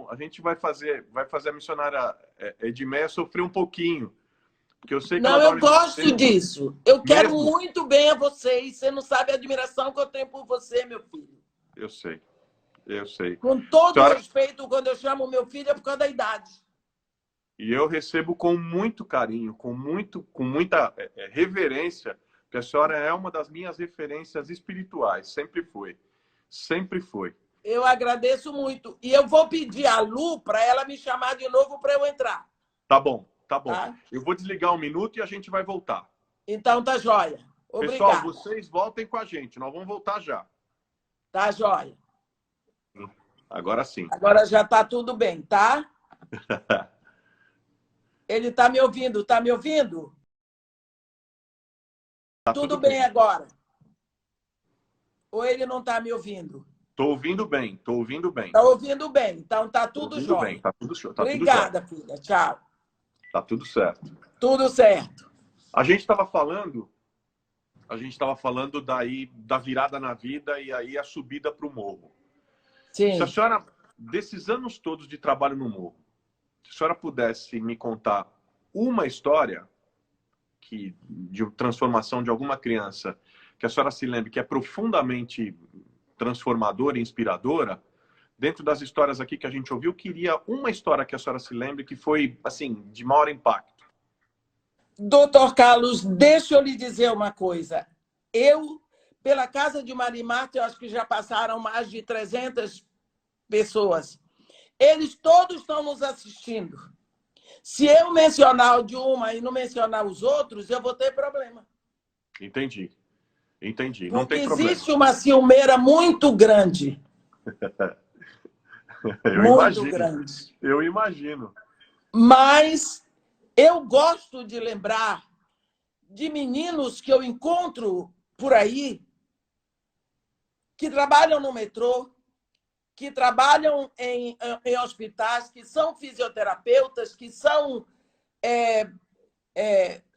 a gente vai fazer a missionária Edmeia sofrer um pouquinho, porque eu sei que não, ela eu gosto disso. Eu quero mesmo? muito bem a vocês. Você não sabe a admiração que eu tenho por você, meu filho. Eu sei, eu sei. Com todo senhora... respeito, quando eu chamo meu filho é por causa da idade. E eu recebo com muito carinho, com muita reverência, porque a senhora é uma das minhas referências espirituais, sempre foi. Sempre foi. Eu agradeço muito. E eu vou pedir a Lu para ela me chamar de novo para eu entrar. Tá bom, tá bom. Tá? Eu vou desligar um minuto e a gente vai voltar. Então tá jóia. Obrigada. Pessoal, vocês voltem com a gente. Nós vamos voltar já. Tá jóia. Agora sim. Agora já tá tudo bem, tá? Ele tá me ouvindo, tá me ouvindo? Tá tudo bem agora. Ou ele não tá me ouvindo? Tô ouvindo bem, tô ouvindo bem. Tá ouvindo bem, então tá tudo jóia. Bem, tá tudo show. Tá Obrigada, tudo filha. Tchau. Tá tudo certo. Tudo certo. A gente estava falando da virada na vida e aí a subida para o morro. Sim. Se a senhora, desses anos todos de trabalho no morro, se a senhora pudesse me contar uma história de transformação de alguma criança que a senhora se lembre que é profundamente transformadora e inspiradora, dentro das histórias aqui que a gente ouviu, queria uma história que a senhora se lembre que foi, assim, de maior impacto. Doutor Carlos, deixa eu lhe dizer uma coisa. Pela casa de Marimata, eu acho que já passaram mais de 300 pessoas. Eles todos estão nos assistindo. Se eu mencionar de uma e não mencionar os outros, eu vou ter problema. Entendi. Entendi. Porque não tem problema. Existe uma ciumeira muito grande. Muito grande. Eu imagino. Mas eu gosto de lembrar de meninos que eu encontro por aí que trabalham no metrô, que trabalham em hospitais, que são fisioterapeutas, que são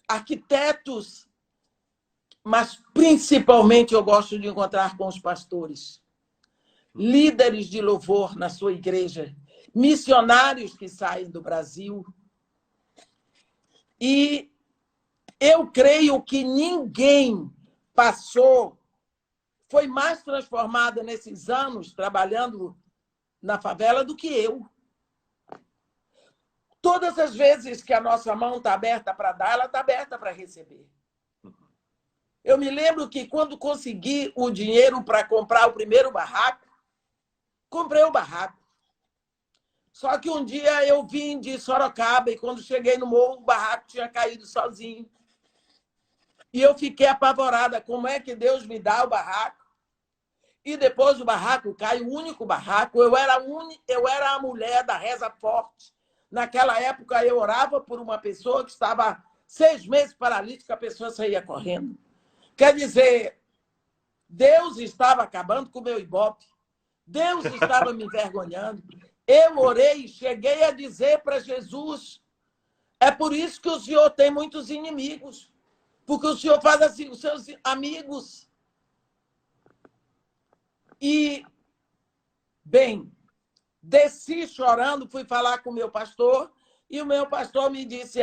arquitetos, mas principalmente eu gosto de encontrar com os pastores, líderes de louvor na sua igreja, missionários que saem do Brasil. E eu creio que ninguém foi mais transformado nesses anos trabalhando na favela do que eu. Todas as vezes que a nossa mão está aberta para dar, ela está aberta para receber. Eu me lembro que quando consegui o dinheiro para comprar o primeiro barraco, comprei o barraco. Só que um dia eu vim de Sorocaba e quando cheguei no morro, o barraco tinha caído sozinho. E eu fiquei apavorada. Como é que Deus me dá o barraco? E depois o barraco cai, o único barraco. Eu era a mulher da reza forte. Naquela época, eu orava por uma pessoa que estava 6 meses paralítica, a pessoa saía correndo. Quer dizer, Deus estava acabando com o meu ibope. Deus estava me envergonhando. Eu orei, cheguei a dizer para Jesus, é por isso que o Senhor tem muitos inimigos, porque o Senhor faz assim, os seus amigos. E, bem, desci chorando, fui falar com o meu pastor, e o meu pastor me disse,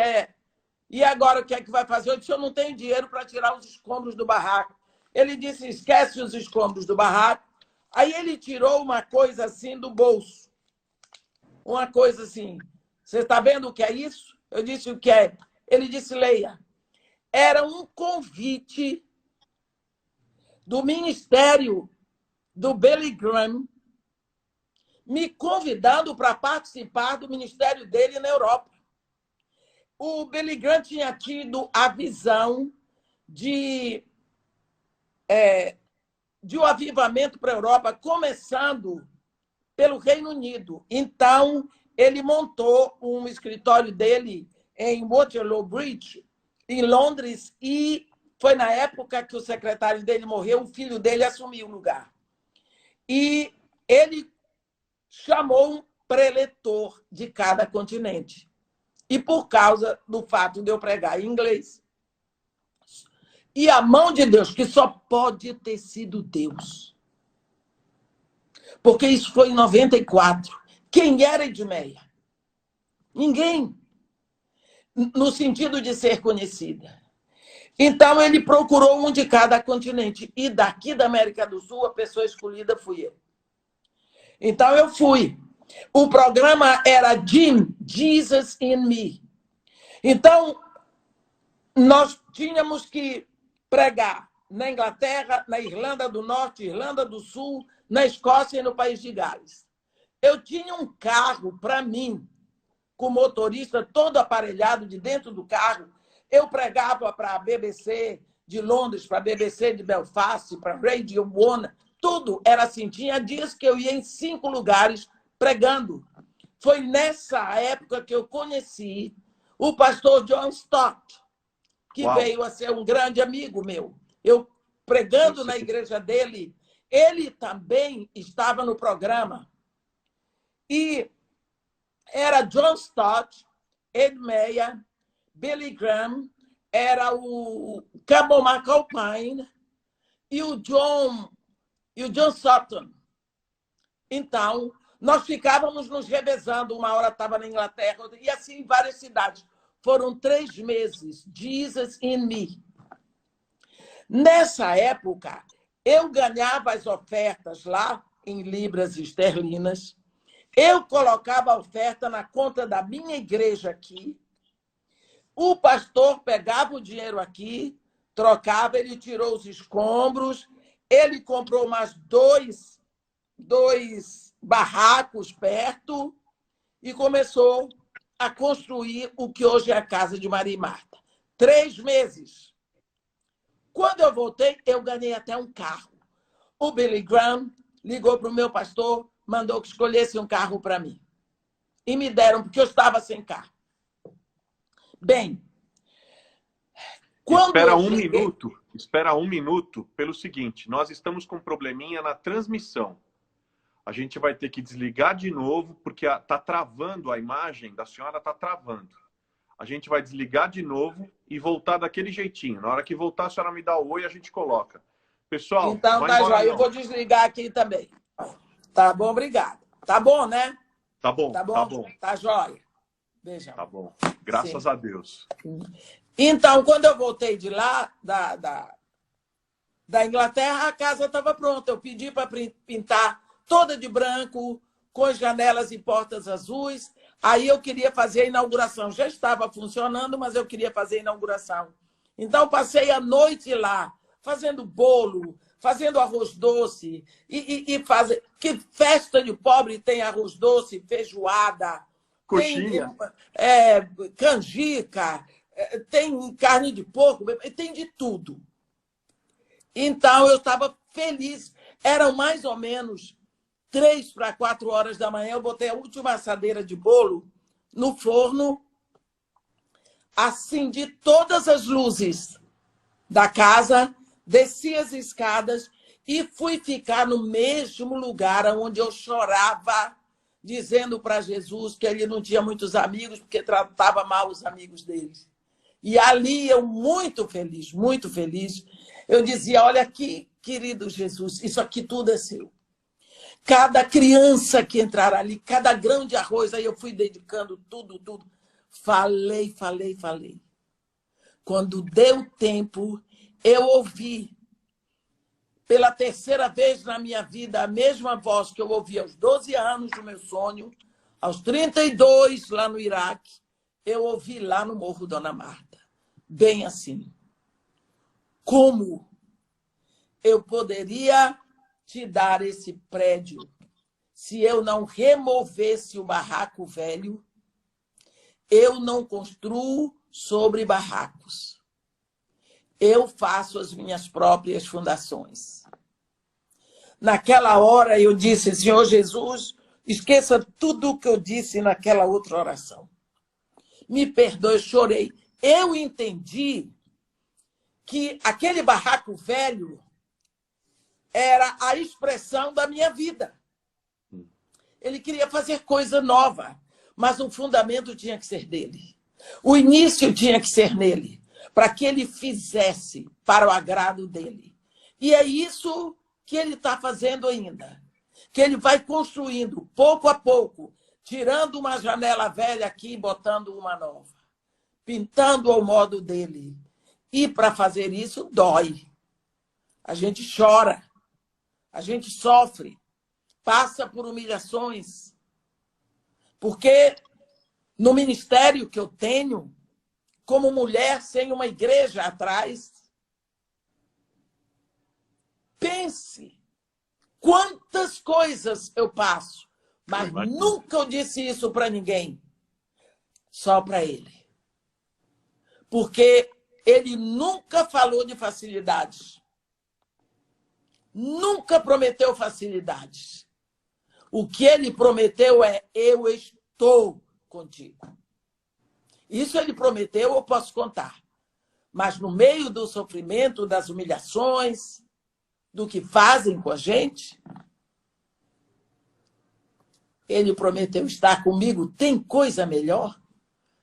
e agora o que é que vai fazer? Eu disse, eu não tenho dinheiro para tirar os escombros do barraco. Ele disse, esquece os escombros do barraco. Aí ele tirou uma coisa assim do bolso. Uma coisa assim, você está vendo o que é isso? Eu disse, o que é? Ele disse, leia. Era um convite do ministério do Billy Graham me convidando para participar do ministério dele na Europa. O Billy Graham tinha tido a visão de um avivamento para a Europa, começando pelo Reino Unido. Então, ele montou um escritório dele em Waterloo Bridge, em Londres, e foi na época que o secretário dele morreu, o filho dele assumiu o lugar. E ele chamou um preletor de cada continente. E por causa do fato de eu pregar em inglês, e a mão de Deus, que só pode ter sido Deus. Porque isso foi em 94. Quem era Edmeia? Ninguém. No sentido de ser conhecida. Então, ele procurou um de cada continente. E daqui da América do Sul, a pessoa escolhida fui eu. Então, eu fui. O programa era Jim, Jesus in Me. Então, nós tínhamos que pregar na Inglaterra, na Irlanda do Norte, Irlanda do Sul, na Escócia e no País de Gales. Eu tinha um carro para mim, com o motorista todo aparelhado de dentro do carro. Eu pregava para a BBC de Londres, para a BBC de Belfast, para a Radio One, tudo era assim. Tinha dias que eu ia em 5 lugares pregando. Foi nessa época que eu conheci o pastor John Stott, que veio a ser um grande amigo meu. Eu pregando na igreja dele, ele também estava no programa. E era John Stott, Edmeia, Billy Graham, era o Campbell McAlpine e o John Sutton. Então, nós ficávamos nos revezando. Uma hora estava na Inglaterra, e assim em várias cidades. Foram 3 meses, Jesus in Me. Nessa época, eu ganhava as ofertas lá em libras esterlinas. Eu colocava a oferta na conta da minha igreja aqui. O pastor pegava o dinheiro aqui, trocava, ele tirou os escombros, ele comprou mais dois barracos perto e começou a construir o que hoje é a casa de Maria e Marta. 3 meses. Quando eu voltei, eu ganhei até um carro. O Billy Graham ligou para o meu pastor, mandou que escolhesse um carro para mim. E me deram, porque eu estava sem carro. Bem, quando espera um minuto, pelo seguinte, nós estamos com um probleminha na transmissão. A gente vai ter que desligar de novo, porque está travando a imagem da senhora, está travando. A gente vai desligar de novo e voltar daquele jeitinho. Na hora que voltar, a senhora me dá o oi e a gente coloca. Pessoal, então tá joia. Eu vou desligar aqui também. Tá bom, obrigada. Tá bom, né? Tá bom, tá bom. Tá bom. Tá joia. Beijão. Tá bom. Graças a Deus. Então, quando eu voltei de lá, da Inglaterra, a casa estava pronta. Eu pedi para pintar toda de branco, com as janelas e portas azuis. Aí eu queria fazer a inauguração. Já estava funcionando, mas eu queria fazer a inauguração. Então, passei a noite lá, fazendo bolo, fazendo arroz doce. Que festa de pobre tem arroz doce, feijoada, coxinha, tem canjica, tem carne de porco, tem de tudo. Então, eu estava feliz. Eram mais ou menos 3 para 4 horas da manhã, eu botei a última assadeira de bolo no forno, acendi todas as luzes da casa, desci as escadas e fui ficar no mesmo lugar onde eu chorava, dizendo para Jesus que ele não tinha muitos amigos, porque tratava mal os amigos deles. E ali eu, muito feliz, eu dizia, olha aqui, querido Jesus, isso aqui tudo é seu. Cada criança que entrar ali, cada grão de arroz, aí eu fui dedicando tudo. Falei. Quando deu tempo, eu ouvi, pela 3ª vez na minha vida, a mesma voz que eu ouvi aos 12 anos do meu sonho, aos 32, lá no Iraque, eu ouvi lá no Morro Dona Marta. Bem assim. Como eu poderia te dar esse prédio se eu não removesse o barraco velho? Eu não construo sobre barracos. Eu faço as minhas próprias fundações. Naquela hora eu disse, Senhor Jesus, Esqueça tudo o que eu disse naquela outra oração. Me perdoe, eu chorei. Eu entendi que aquele barraco velho era a expressão da minha vida. Ele queria fazer coisa nova, mas o fundamento tinha que ser dele. O início tinha que ser nele, para que ele fizesse para o agrado dele. E é isso que ele está fazendo ainda. Que ele vai construindo, pouco a pouco, tirando uma janela velha aqui e botando uma nova. Pintando ao modo dele. E para fazer isso, dói. A gente chora. A gente sofre. Passa por humilhações. Porque no ministério que eu tenho, como mulher sem uma igreja atrás, pense quantas coisas eu passo, mas nunca eu disse isso para ninguém, só para ele. Porque ele nunca falou de facilidades. Nunca prometeu facilidades. O que ele prometeu é: eu estou contigo. Isso ele prometeu, eu posso contar. Mas no meio do sofrimento, das humilhações, do que fazem com a gente, ele prometeu estar comigo. Tem coisa melhor?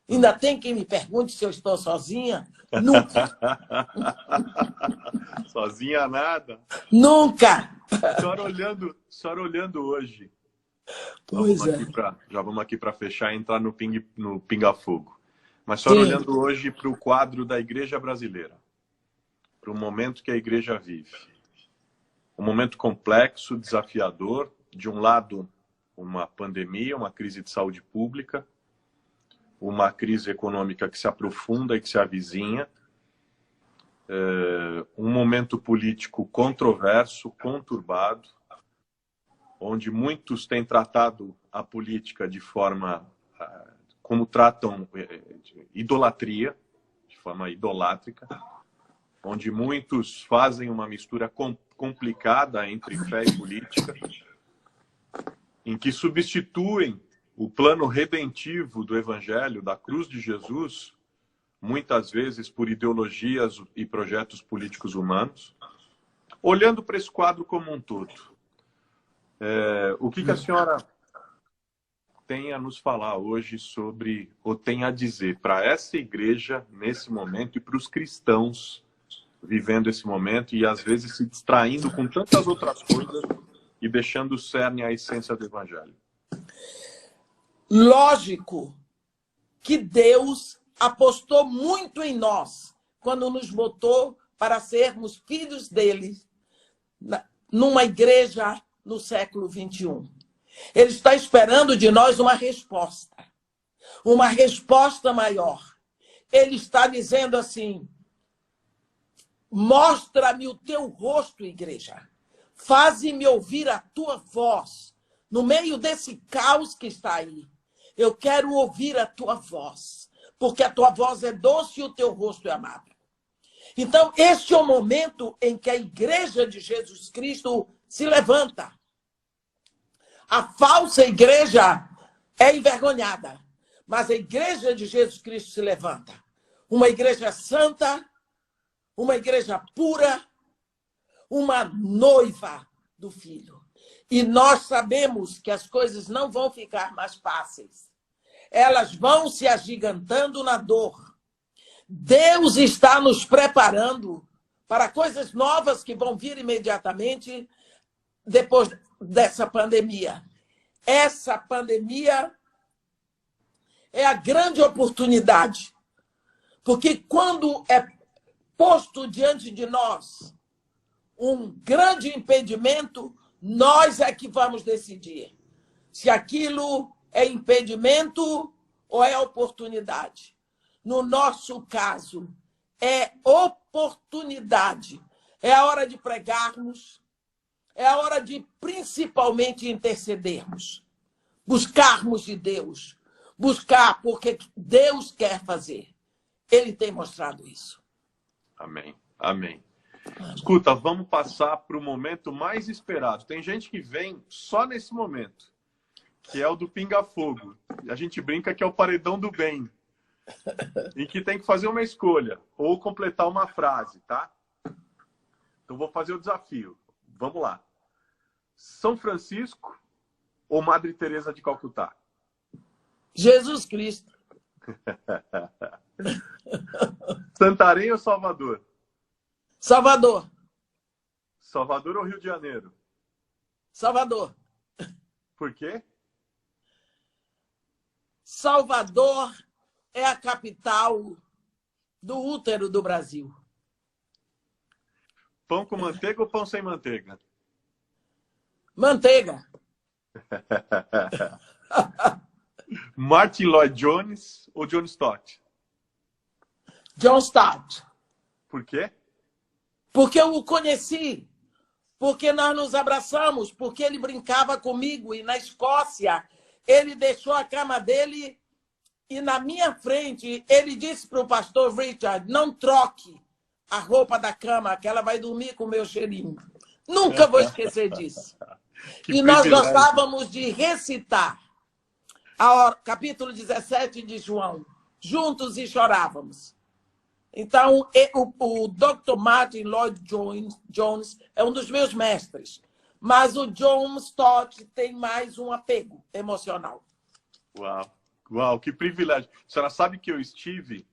Ainda tem quem me pergunte se eu estou sozinha? Nunca. Sozinha nada? Nunca. Senhora olhando hoje. Pois é. Já vamos aqui para fechar e entrar no pinga-fogo. Mas só olhando hoje para o quadro da igreja brasileira, para o momento que a igreja vive. Um momento complexo, desafiador. De um lado, uma pandemia, uma crise de saúde pública, uma crise econômica que se aprofunda e que se avizinha, um momento político controverso, conturbado, onde muitos têm tratado a política de forma como tratam idolatria, de forma idolátrica, onde muitos fazem uma mistura complicada entre fé e política, em que substituem o plano redentivo do Evangelho, da cruz de Jesus, muitas vezes por ideologias e projetos políticos humanos. Olhando para esse quadro como um todo, o que a senhora tem a nos falar hoje sobre, ou tem a dizer para essa igreja nesse momento e para os cristãos vivendo esse momento e às vezes se distraindo com tantas outras coisas e deixando o cerne, a essência do Evangelho? Lógico que Deus apostou muito em nós quando nos botou para sermos filhos dele numa igreja no século XXI. Ele está esperando de nós uma resposta maior. Ele está dizendo assim: mostra-me o teu rosto, igreja. Faze-me ouvir a tua voz. No meio desse caos que está aí, eu quero ouvir a tua voz, porque a tua voz é doce e o teu rosto é amável. Então, este é o momento em que a igreja de Jesus Cristo se levanta. A falsa igreja é envergonhada, mas a igreja de Jesus Cristo se levanta. Uma igreja santa, uma igreja pura, uma noiva do Filho. E nós sabemos que as coisas não vão ficar mais fáceis. Elas vão se agigantando na dor. Deus está nos preparando para coisas novas que vão vir imediatamente depois dessa pandemia. Essa pandemia é a grande oportunidade, porque quando é posto diante de nós um grande impedimento, nós é que vamos decidir se aquilo é impedimento ou é oportunidade. No nosso caso, é oportunidade. É a hora de pregarmos, é a hora de, principalmente, intercedermos. Buscarmos de Deus. Buscar porque Deus quer fazer. Ele tem mostrado isso. Amém. Amém. Escuta, vamos passar para o momento mais esperado. Tem gente que vem só nesse momento. que é o do pinga-fogo. A gente brinca que é o paredão do bem. Em que tem que fazer uma escolha ou completar uma frase, tá? Então vou fazer o desafio. Vamos lá. São Francisco ou Madre Teresa de Calcutá? Jesus Cristo. Santarém ou Salvador? Salvador. Salvador ou Rio de Janeiro? Salvador. Por quê? Salvador é a capital do útero do Brasil. Pão com manteiga ou pão sem manteiga? Manteiga. Martin Lloyd Jones ou John Stott? John Stott. Por quê? Porque eu o conheci. Porque nós nos abraçamos. Porque ele brincava comigo. E na Escócia, ele deixou a cama dele. E na minha frente, ele disse para o pastor Richard, não troque a roupa da cama, que ela vai dormir com o meu cheirinho. Nunca vou esquecer disso. E nós gostávamos de recitar capítulo 17 de João, juntos e chorávamos. Então, o Dr. Martin Lloyd Jones é um dos meus mestres, mas o John Stott tem mais um apego emocional. Uau, uau, que privilégio. A senhora sabe que eu estive,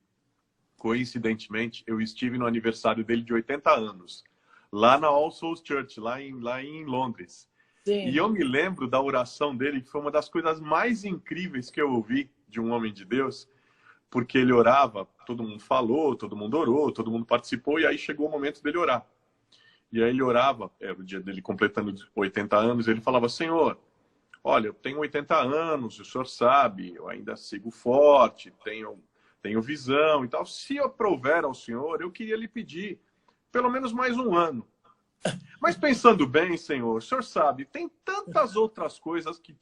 coincidentemente, eu estive no aniversário dele de 80 anos, lá na All Souls Church, lá em Londres. Sim. E eu me lembro da oração dele, que foi uma das coisas mais incríveis que eu ouvi de um homem de Deus, porque ele orava, todo mundo falou, todo mundo orou, todo mundo participou, e aí chegou o momento dele orar. E aí ele orava, era o dia dele completando 80 anos, ele falava, Senhor, olha, eu tenho 80 anos, o senhor sabe, eu ainda sigo forte, tenho visão e tal. Se eu prover ao senhor, eu queria lhe pedir pelo menos mais um ano. Mas pensando bem, Senhor, o senhor sabe, tem tantas outras coisas que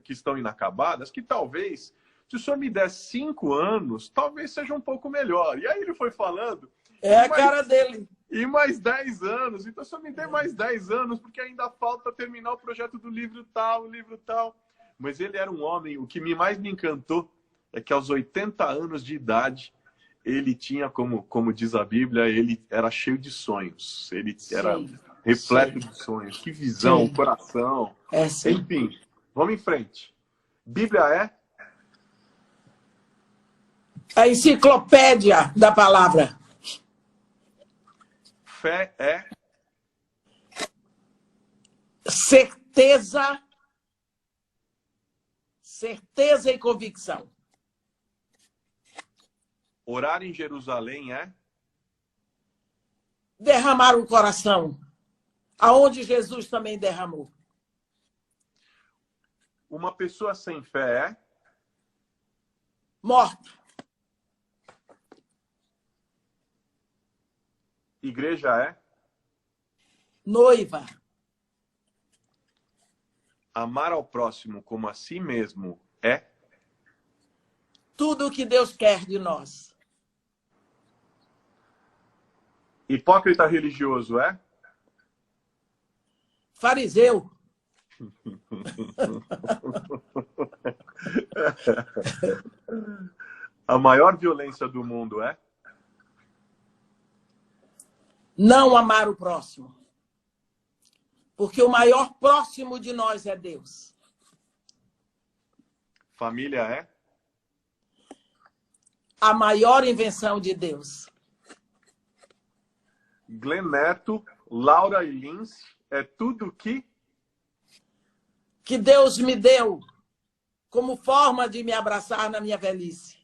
estão inacabadas que talvez, se o senhor me der 5 anos, talvez seja um pouco melhor. E aí ele foi falando... É a cara dele. E mais 10 anos. Então, o senhor me dê mais 10 anos, porque ainda falta terminar o projeto do livro tal, livro tal. Mas ele era um homem, o que mais me encantou é que aos 80 anos de idade, ele tinha, como diz a Bíblia, ele era cheio de sonhos. Ele era repleto de sonhos. Que visão, coração. Enfim, vamos em frente. Bíblia é? A enciclopédia da palavra. Fé é? Certeza e convicção. Orar em Jerusalém é? Derramar o coração, aonde Jesus também derramou. Uma pessoa sem fé é? Morta. Igreja é? Noiva. Amar ao próximo como a si mesmo é? Tudo o que Deus quer de nós. Hipócrita religioso é? Fariseu. A maior violência do mundo é? Não amar o próximo. Porque o maior próximo de nós é Deus. Família é? A maior invenção de Deus. Glenn Neto, Laura e Lins é tudo que Deus me deu como forma de me abraçar na minha velhice.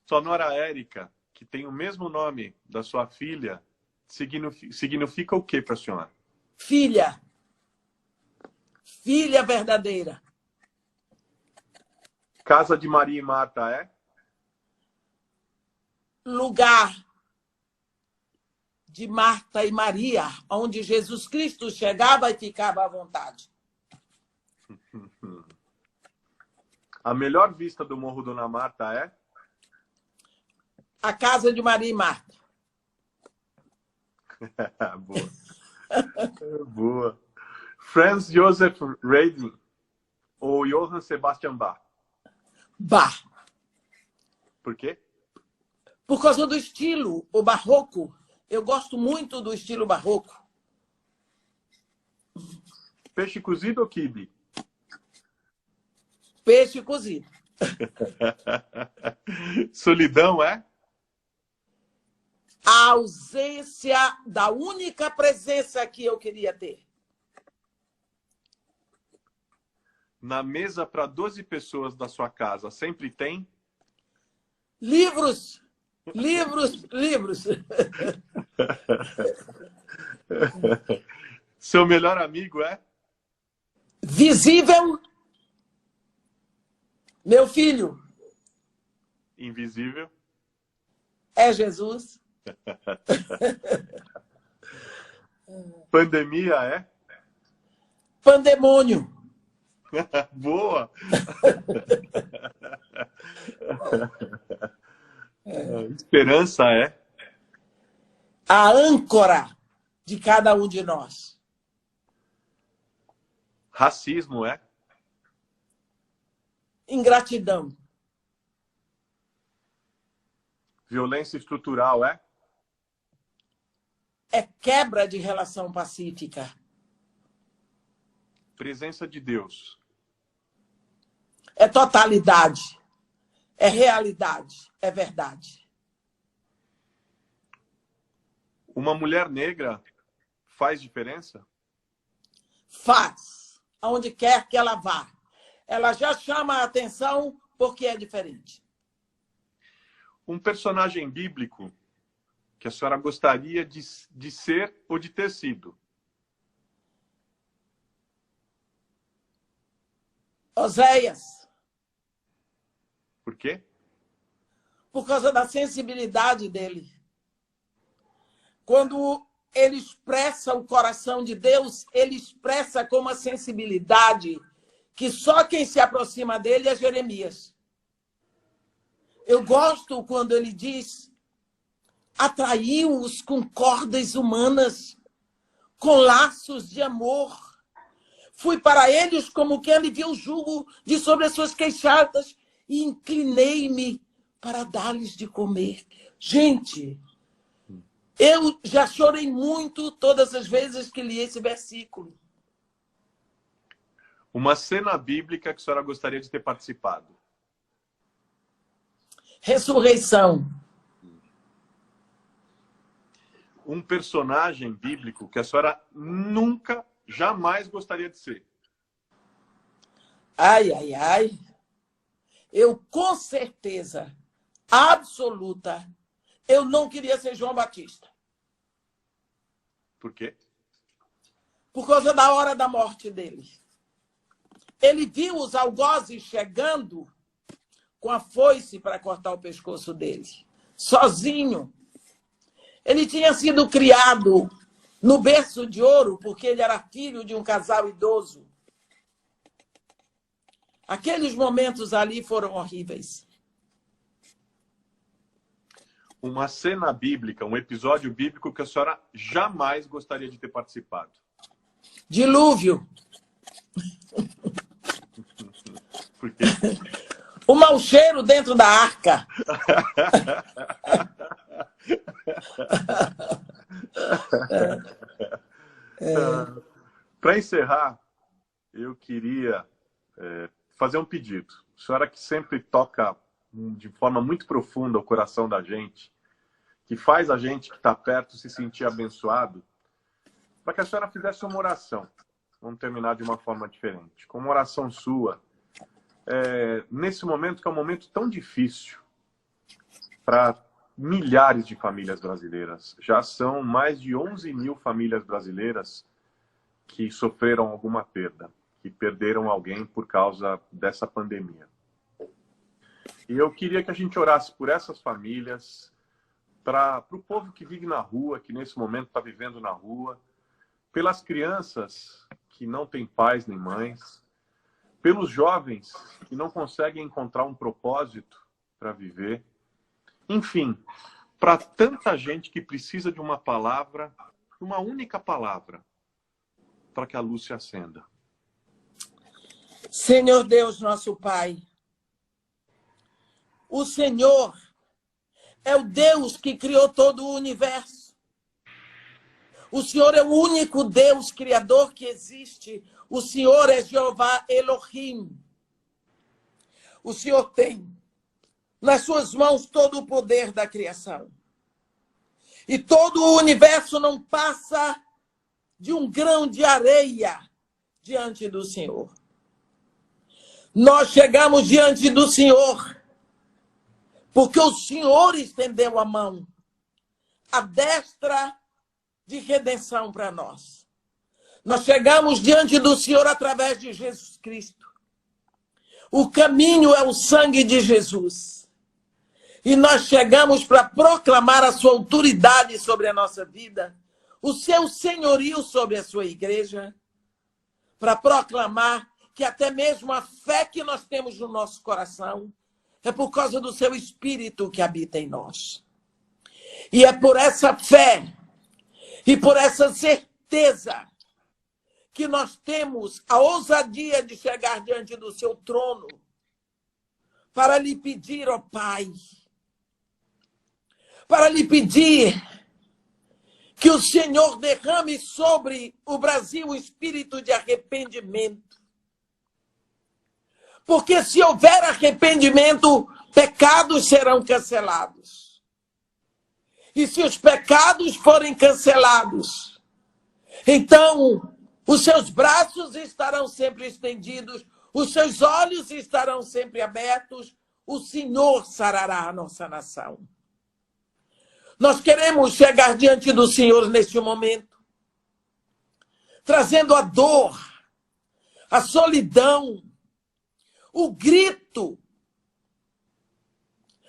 Sua nora Érica, que tem o mesmo nome da sua filha, significa o que para a senhora? Filha. Filha verdadeira. Casa de Maria e Marta é? Lugar de Marta e Maria, onde Jesus Cristo chegava e ficava à vontade. A melhor vista do Morro Dona Marta é? A casa de Maria e Marta. Boa. Boa. Franz Joseph Haydn ou Johann Sebastian Bach? Bach. Por quê? Por causa do estilo, o barroco. Eu gosto muito do estilo barroco. Peixe cozido ou quibe? Peixe cozido. Solidão é? A ausência da única presença que eu queria ter. Na mesa para 12 pessoas da sua casa, sempre tem? Livros, livros, livros. Seu melhor amigo é? Visível, meu filho, Invisível? é Jesus. Pandemia é? Pandemônio, Boa! Esperança é? a âncora de cada um de nós. Racismo é? Ingratidão, Violência estrutural é? é quebra de relação pacífica. Presença de Deus. É totalidade, é realidade, é verdade. Uma mulher negra faz diferença? Faz, aonde quer que ela vá. Ela já chama a atenção porque é diferente. Um personagem bíblico que a senhora gostaria de ser ou de ter sido? Oséias, Por quê? por causa da sensibilidade dele. Quando ele expressa o coração de Deus, ele expressa com uma sensibilidade que só quem se aproxima dele é Jeremias. Eu gosto quando ele diz: atraiu-os com cordas humanas, com laços de amor. Fui para eles como quem aliviou o jugo de sobre as suas queixadas e inclinei-me para dar-lhes de comer. Gente, eu já chorei muito todas as vezes que li esse versículo. Uma cena bíblica que a senhora gostaria de ter participado? Ressurreição. Um personagem bíblico que a senhora nunca, jamais gostaria de ser? Ai, ai, ai. Eu, com certeza absoluta, eu não queria ser João Batista. Por quê? Por causa da hora da morte dele. Ele viu os algozes chegando com a foice para cortar o pescoço dele, sozinho. Ele tinha sido criado no berço de ouro, porque ele era filho de um casal idoso. Aqueles momentos ali foram horríveis. Uma cena bíblica, um episódio bíblico que a senhora jamais gostaria de ter participado? Dilúvio. Por quê? O mau cheiro dentro da arca. Para encerrar, eu queria fazer um pedido. A senhora que sempre toca de forma muito profunda o coração da gente, que faz a gente que está perto se sentir abençoado, para que a senhora fizesse uma oração. Vamos terminar de uma forma diferente. Com uma oração sua, nesse momento que é um momento tão difícil para milhares de famílias brasileiras. Já são mais de 11 mil famílias brasileiras que sofreram alguma perda, que perderam alguém por causa dessa pandemia. E eu queria que a gente orasse por essas famílias, para o povo que vive na rua, que nesse momento está vivendo na rua, pelas crianças que não têm pais nem mães, pelos jovens que não conseguem encontrar um propósito para viver. Enfim, para tanta gente que precisa de uma palavra, uma única palavra, para que a luz se acenda. Senhor Deus, nosso Pai, o Senhor é o Deus que criou todo o universo. O Senhor é o único Deus criador que existe. O Senhor é Jeová Elohim. O Senhor tem nas suas mãos todo o poder da criação. E todo o universo não passa de um grão de areia diante do Senhor. Nós chegamos diante do Senhor porque o Senhor estendeu a mão, a destra de redenção para nós. Nós chegamos diante do Senhor através de Jesus Cristo. O caminho é o sangue de Jesus. E nós chegamos para proclamar a sua autoridade sobre a nossa vida, o seu senhorio sobre a sua igreja, para proclamar que até mesmo a fé que nós temos no nosso coração é por causa do seu Espírito que habita em nós. E é por essa fé e por essa certeza que nós temos a ousadia de chegar diante do seu trono para lhe pedir, ó Pai, para lhe pedir que o Senhor derrame sobre o Brasil o espírito de arrependimento. Porque se houver arrependimento, pecados serão cancelados. E se os pecados forem cancelados, então os seus braços estarão sempre estendidos, os seus olhos estarão sempre abertos, o Senhor sarará a nossa nação. Nós queremos chegar diante do Senhor neste momento, trazendo a dor, a solidão, o grito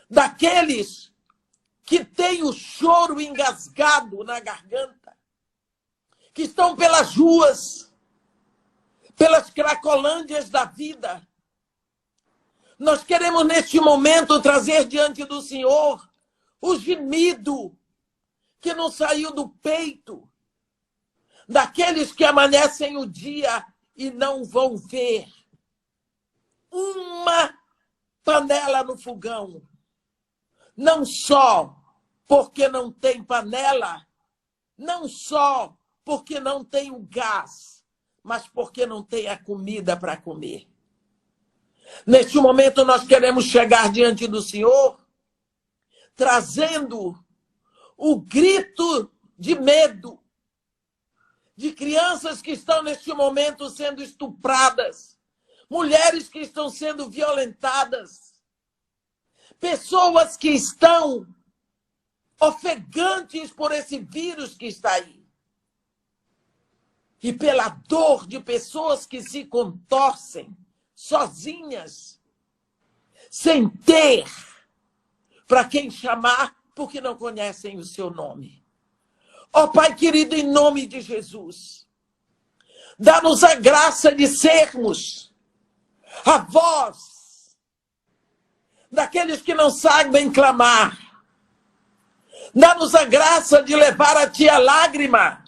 daqueles que têm o choro engasgado na garganta, que estão pelas ruas, pelas cracolândias da vida. Nós queremos, neste momento, trazer diante do Senhor o gemido que não saiu do peito daqueles que amanhecem o dia e não vão ver uma panela no fogão. Não só porque não tem panela, não só porque não tem o gás, mas porque não tem a comida para comer. Neste momento, nós queremos chegar diante do Senhor, trazendo o grito de medo de crianças que estão, neste momento, sendo estupradas, mulheres que estão sendo violentadas, pessoas que estão ofegantes por esse vírus que está aí. E pela dor de pessoas que se contorcem sozinhas, sem ter para quem chamar, porque não conhecem o seu nome. Ó Pai querido, em nome de Jesus, dá-nos a graça de sermos a voz daqueles que não sabem clamar. Dá-nos a graça de levar a Ti a lágrima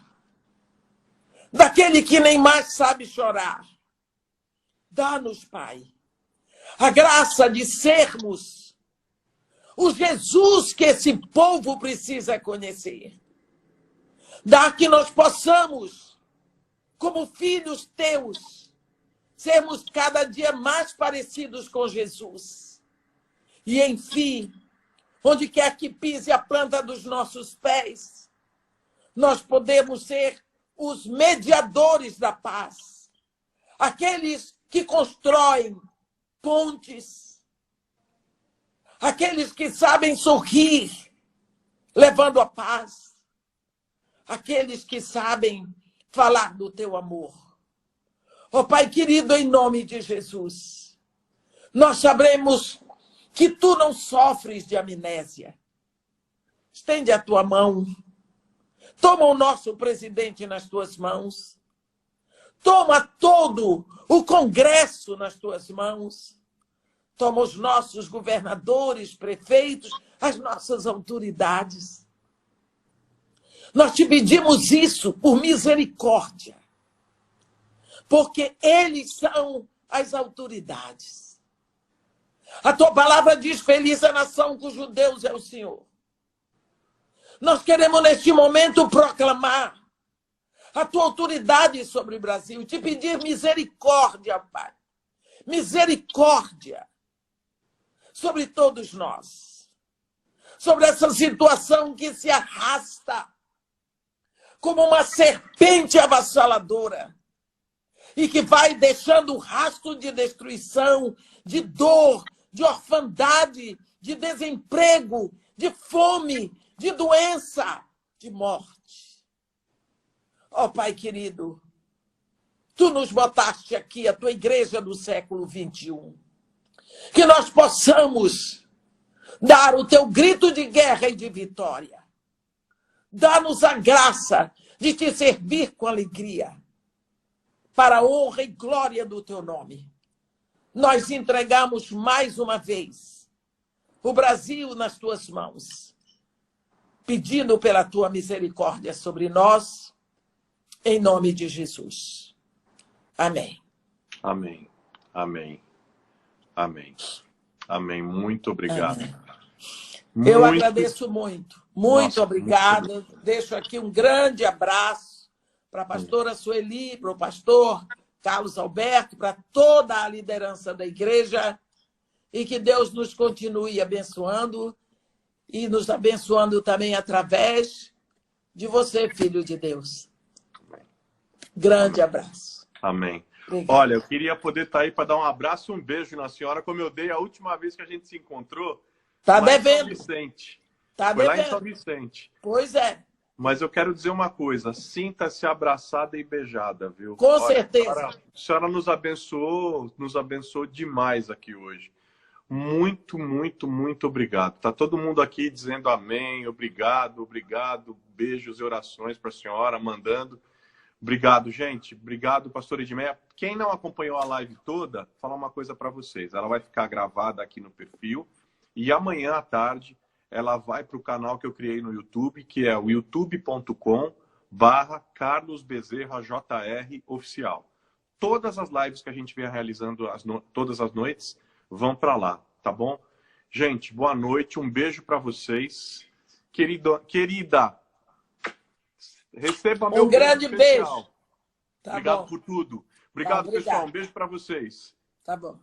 daquele que nem mais sabe chorar. Dá-nos, Pai, a graça de sermos o Jesus que esse povo precisa conhecer. Dá que nós possamos, como filhos Teus, sermos cada dia mais parecidos com Jesus. E, enfim, onde quer que pise a planta dos nossos pés, nós podemos ser os mediadores da paz. Aqueles que constroem pontes. Aqueles que sabem sorrir, levando a paz. Aqueles que sabem falar do Teu amor. Ó Pai querido, em nome de Jesus, nós sabemos que Tu não sofres de amnésia. Estende a Tua mão. Toma o nosso presidente nas Tuas mãos. Toma todo o Congresso nas Tuas mãos. Toma os nossos governadores, prefeitos, as nossas autoridades. Nós Te pedimos isso por misericórdia. porque eles são as autoridades. A tua palavra diz: feliz a nação cujo Deus é o Senhor. Nós queremos, neste momento, proclamar a tua autoridade sobre o Brasil, te pedir misericórdia, Pai. Misericórdia sobre todos nós. Sobre essa situação que se arrasta como uma serpente avassaladora e que vai deixando um rastro de destruição, de dor, de orfandade, de desemprego, de fome, de doença, de morte. Ó Pai querido, tu nos botaste aqui, a tua igreja do século XXI, que nós possamos dar o teu grito de guerra e de vitória. Dá-nos a graça de te servir com alegria, para a honra e glória do teu nome. Nós entregamos mais uma vez o Brasil nas tuas mãos, pedindo pela tua misericórdia sobre nós, em nome de Jesus. Amém. Amém. Amém. Amém. Amém. Muito obrigado. Amém. Eu agradeço muito. Muito obrigada. Deixo aqui um grande abraço para a pastora Sueli, para o pastor Carlos Alberto, para toda a liderança da igreja, e que Deus nos continue abençoando e nos abençoando também através de você, filho de Deus. Grande abraço. Amém. Obrigada. Olha, eu queria poder estar aí para dar um abraço, um beijo na senhora, como eu dei a última vez que a gente se encontrou. Tá lá devendo. Em São Vicente. Tá Foi devendo. lá em São Vicente. Pois é. Mas eu quero dizer uma coisa, sinta-se abraçada e beijada, viu? Com Olha, certeza. A senhora nos abençoou demais aqui hoje. Muito, muito, muito obrigado. Tá todo mundo aqui dizendo amém, obrigado, obrigado, beijos e orações para a senhora, mandando. Obrigado, gente. Obrigado, pastor Edmeia. Quem não acompanhou a live toda, vou falar uma coisa para vocês. Ela vai ficar gravada aqui no perfil e amanhã à tarde ela vai para o canal que eu criei no YouTube, que é o youtube.com/Carlos Bezerra JR Oficial. Todas as lives que a gente vem realizando todas as noites vão para lá, tá bom? Gente, boa noite, um beijo para vocês. Querida, receba meu grande beijo. Tá obrigado bom. por tudo. Obrigado, Obrigado. pessoal. Um beijo para vocês. Tá bom.